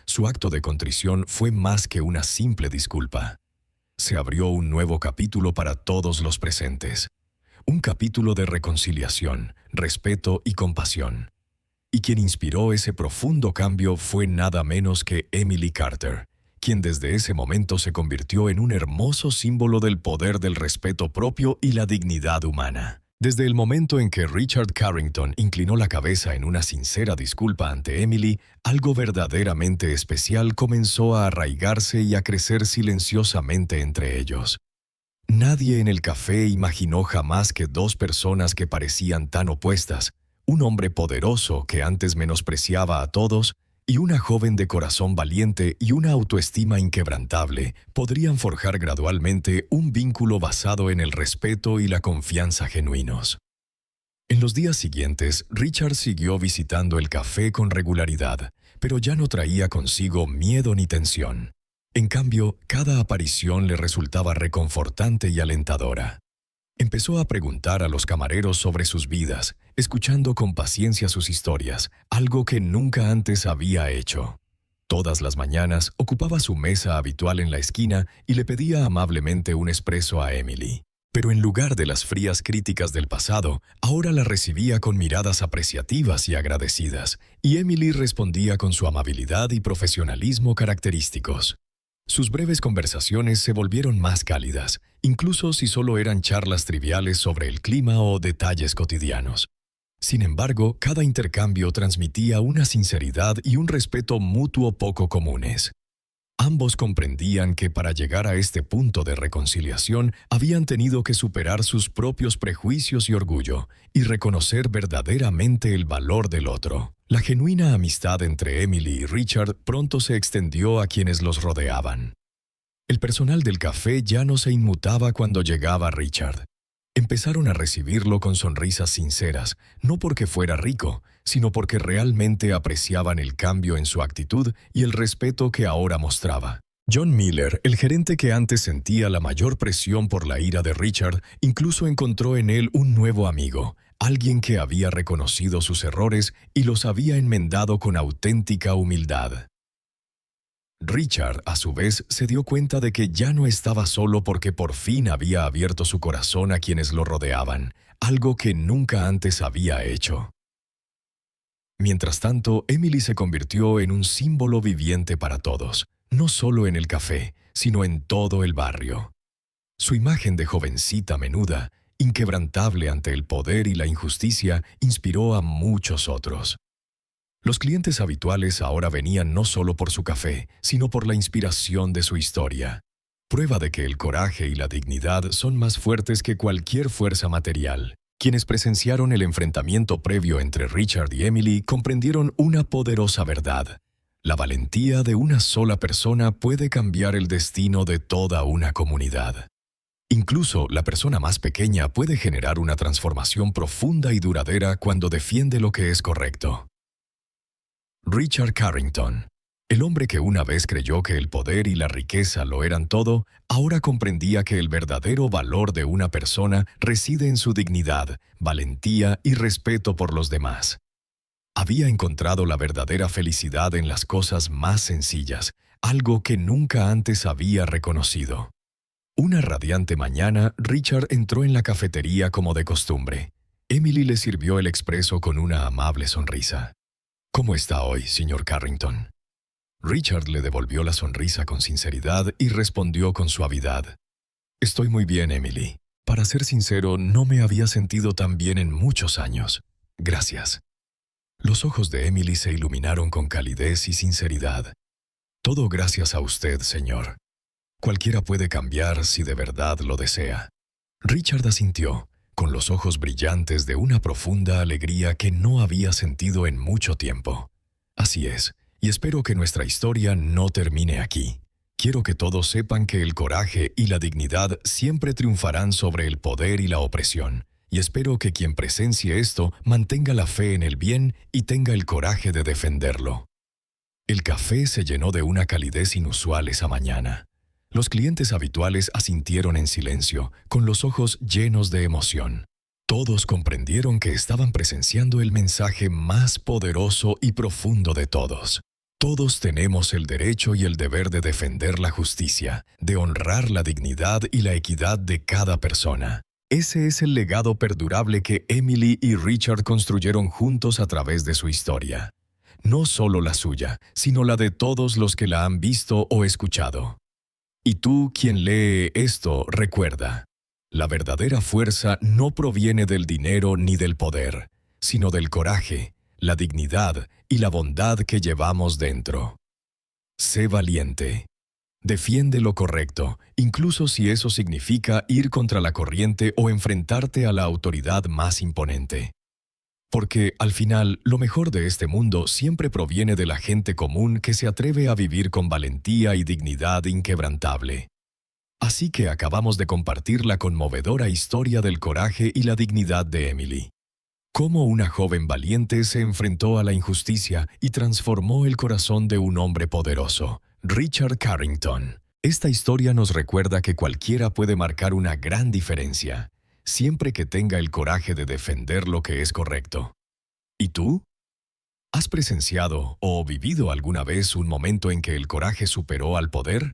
Su acto de contrición fue más que una simple disculpa. Se abrió un nuevo capítulo para todos los presentes. Un capítulo de reconciliación, respeto y compasión. Y quien inspiró ese profundo cambio fue nada menos que Emily Carter, quien desde ese momento se convirtió en un hermoso símbolo del poder del respeto propio y la dignidad humana. Desde el momento en que Richard Carrington inclinó la cabeza en una sincera disculpa ante Emily, algo verdaderamente especial comenzó a arraigarse y a crecer silenciosamente entre ellos. Nadie en el café imaginó jamás que dos personas que parecían tan opuestas, un hombre poderoso que antes menospreciaba a todos, y una joven de corazón valiente y una autoestima inquebrantable, podrían forjar gradualmente un vínculo basado en el respeto y la confianza genuinos. En los días siguientes, Richard siguió visitando el café con regularidad, pero ya no traía consigo miedo ni tensión. En cambio, cada aparición le resultaba reconfortante y alentadora. Empezó a preguntar a los camareros sobre sus vidas, escuchando con paciencia sus historias, algo que nunca antes había hecho. Todas las mañanas ocupaba su mesa habitual en la esquina y le pedía amablemente un espresso a Emily. Pero en lugar de las frías críticas del pasado, ahora la recibía con miradas apreciativas y agradecidas, y Emily respondía con su amabilidad y profesionalismo característicos. Sus breves conversaciones se volvieron más cálidas, incluso si solo eran charlas triviales sobre el clima o detalles cotidianos. Sin embargo, cada intercambio transmitía una sinceridad y un respeto mutuo poco comunes. Ambos comprendían que para llegar a este punto de reconciliación habían tenido que superar sus propios prejuicios y orgullo y reconocer verdaderamente el valor del otro. La genuina amistad entre Emily y Richard pronto se extendió a quienes los rodeaban. El personal del café ya no se inmutaba cuando llegaba Richard. Empezaron a recibirlo con sonrisas sinceras, no porque fuera rico, sino porque realmente apreciaban el cambio en su actitud y el respeto que ahora mostraba. John Miller, el gerente que antes sentía la mayor presión por la ira de Richard, incluso encontró en él un nuevo amigo, alguien que había reconocido sus errores y los había enmendado con auténtica humildad. Richard, a su vez, se dio cuenta de que ya no estaba solo porque por fin había abierto su corazón a quienes lo rodeaban, algo que nunca antes había hecho. Mientras tanto, Emily se convirtió en un símbolo viviente para todos, no solo en el café, sino en todo el barrio. Su imagen de jovencita menuda, inquebrantable ante el poder y la injusticia, inspiró a muchos otros. Los clientes habituales ahora venían no solo por su café, sino por la inspiración de su historia. Prueba de que el coraje y la dignidad son más fuertes que cualquier fuerza material. Quienes presenciaron el enfrentamiento previo entre Richard y Emily comprendieron una poderosa verdad. La valentía de una sola persona puede cambiar el destino de toda una comunidad. Incluso la persona más pequeña puede generar una transformación profunda y duradera cuando defiende lo que es correcto. Richard Carrington, el hombre que una vez creyó que el poder y la riqueza lo eran todo, ahora comprendía que el verdadero valor de una persona reside en su dignidad, valentía y respeto por los demás. Había encontrado la verdadera felicidad en las cosas más sencillas, algo que nunca antes había reconocido. Una radiante mañana, Richard entró en la cafetería como de costumbre. Emily le sirvió el expreso con una amable sonrisa. «¿Cómo está hoy, señor Carrington?» Richard le devolvió la sonrisa con sinceridad y respondió con suavidad. «Estoy muy bien, Emily. Para ser sincero, no me había sentido tan bien en muchos años. Gracias». Los ojos de Emily se iluminaron con calidez y sinceridad. «Todo gracias a usted, señor. Cualquiera puede cambiar si de verdad lo desea». Richard asintió, con los ojos brillantes de una profunda alegría que no había sentido en mucho tiempo. «Así es, y espero que nuestra historia no termine aquí. Quiero que todos sepan que el coraje y la dignidad siempre triunfarán sobre el poder y la opresión, y espero que quien presencie esto mantenga la fe en el bien y tenga el coraje de defenderlo». El café se llenó de una calidez inusual esa mañana. Los clientes habituales asintieron en silencio, con los ojos llenos de emoción. Todos comprendieron que estaban presenciando el mensaje más poderoso y profundo de todos. Todos tenemos el derecho y el deber de defender la justicia, de honrar la dignidad y la equidad de cada persona. Ese es el legado perdurable que Emily y Richard construyeron juntos a través de su historia. No solo la suya, sino la de todos los que la han visto o escuchado. Y tú, quien lee esto, recuerda, la verdadera fuerza no proviene del dinero ni del poder, sino del coraje, la dignidad y la bondad que llevamos dentro. Sé valiente. Defiende lo correcto, incluso si eso significa ir contra la corriente o enfrentarte a la autoridad más imponente. Porque, al final, lo mejor de este mundo siempre proviene de la gente común que se atreve a vivir con valentía y dignidad inquebrantable. Así que acabamos de compartir la conmovedora historia del coraje y la dignidad de Emily. Cómo una joven valiente se enfrentó a la injusticia y transformó el corazón de un hombre poderoso, Richard Carrington. Esta historia nos recuerda que cualquiera puede marcar una gran diferencia, siempre que tenga el coraje de defender lo que es correcto. ¿Y tú? ¿Has presenciado o vivido alguna vez un momento en que el coraje superó al poder?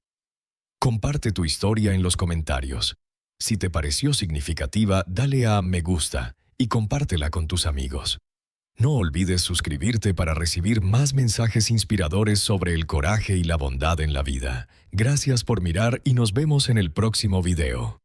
Comparte tu historia en los comentarios. Si te pareció significativa, dale a me gusta y compártela con tus amigos. No olvides suscribirte para recibir más mensajes inspiradores sobre el coraje y la bondad en la vida. Gracias por mirar y nos vemos en el próximo video.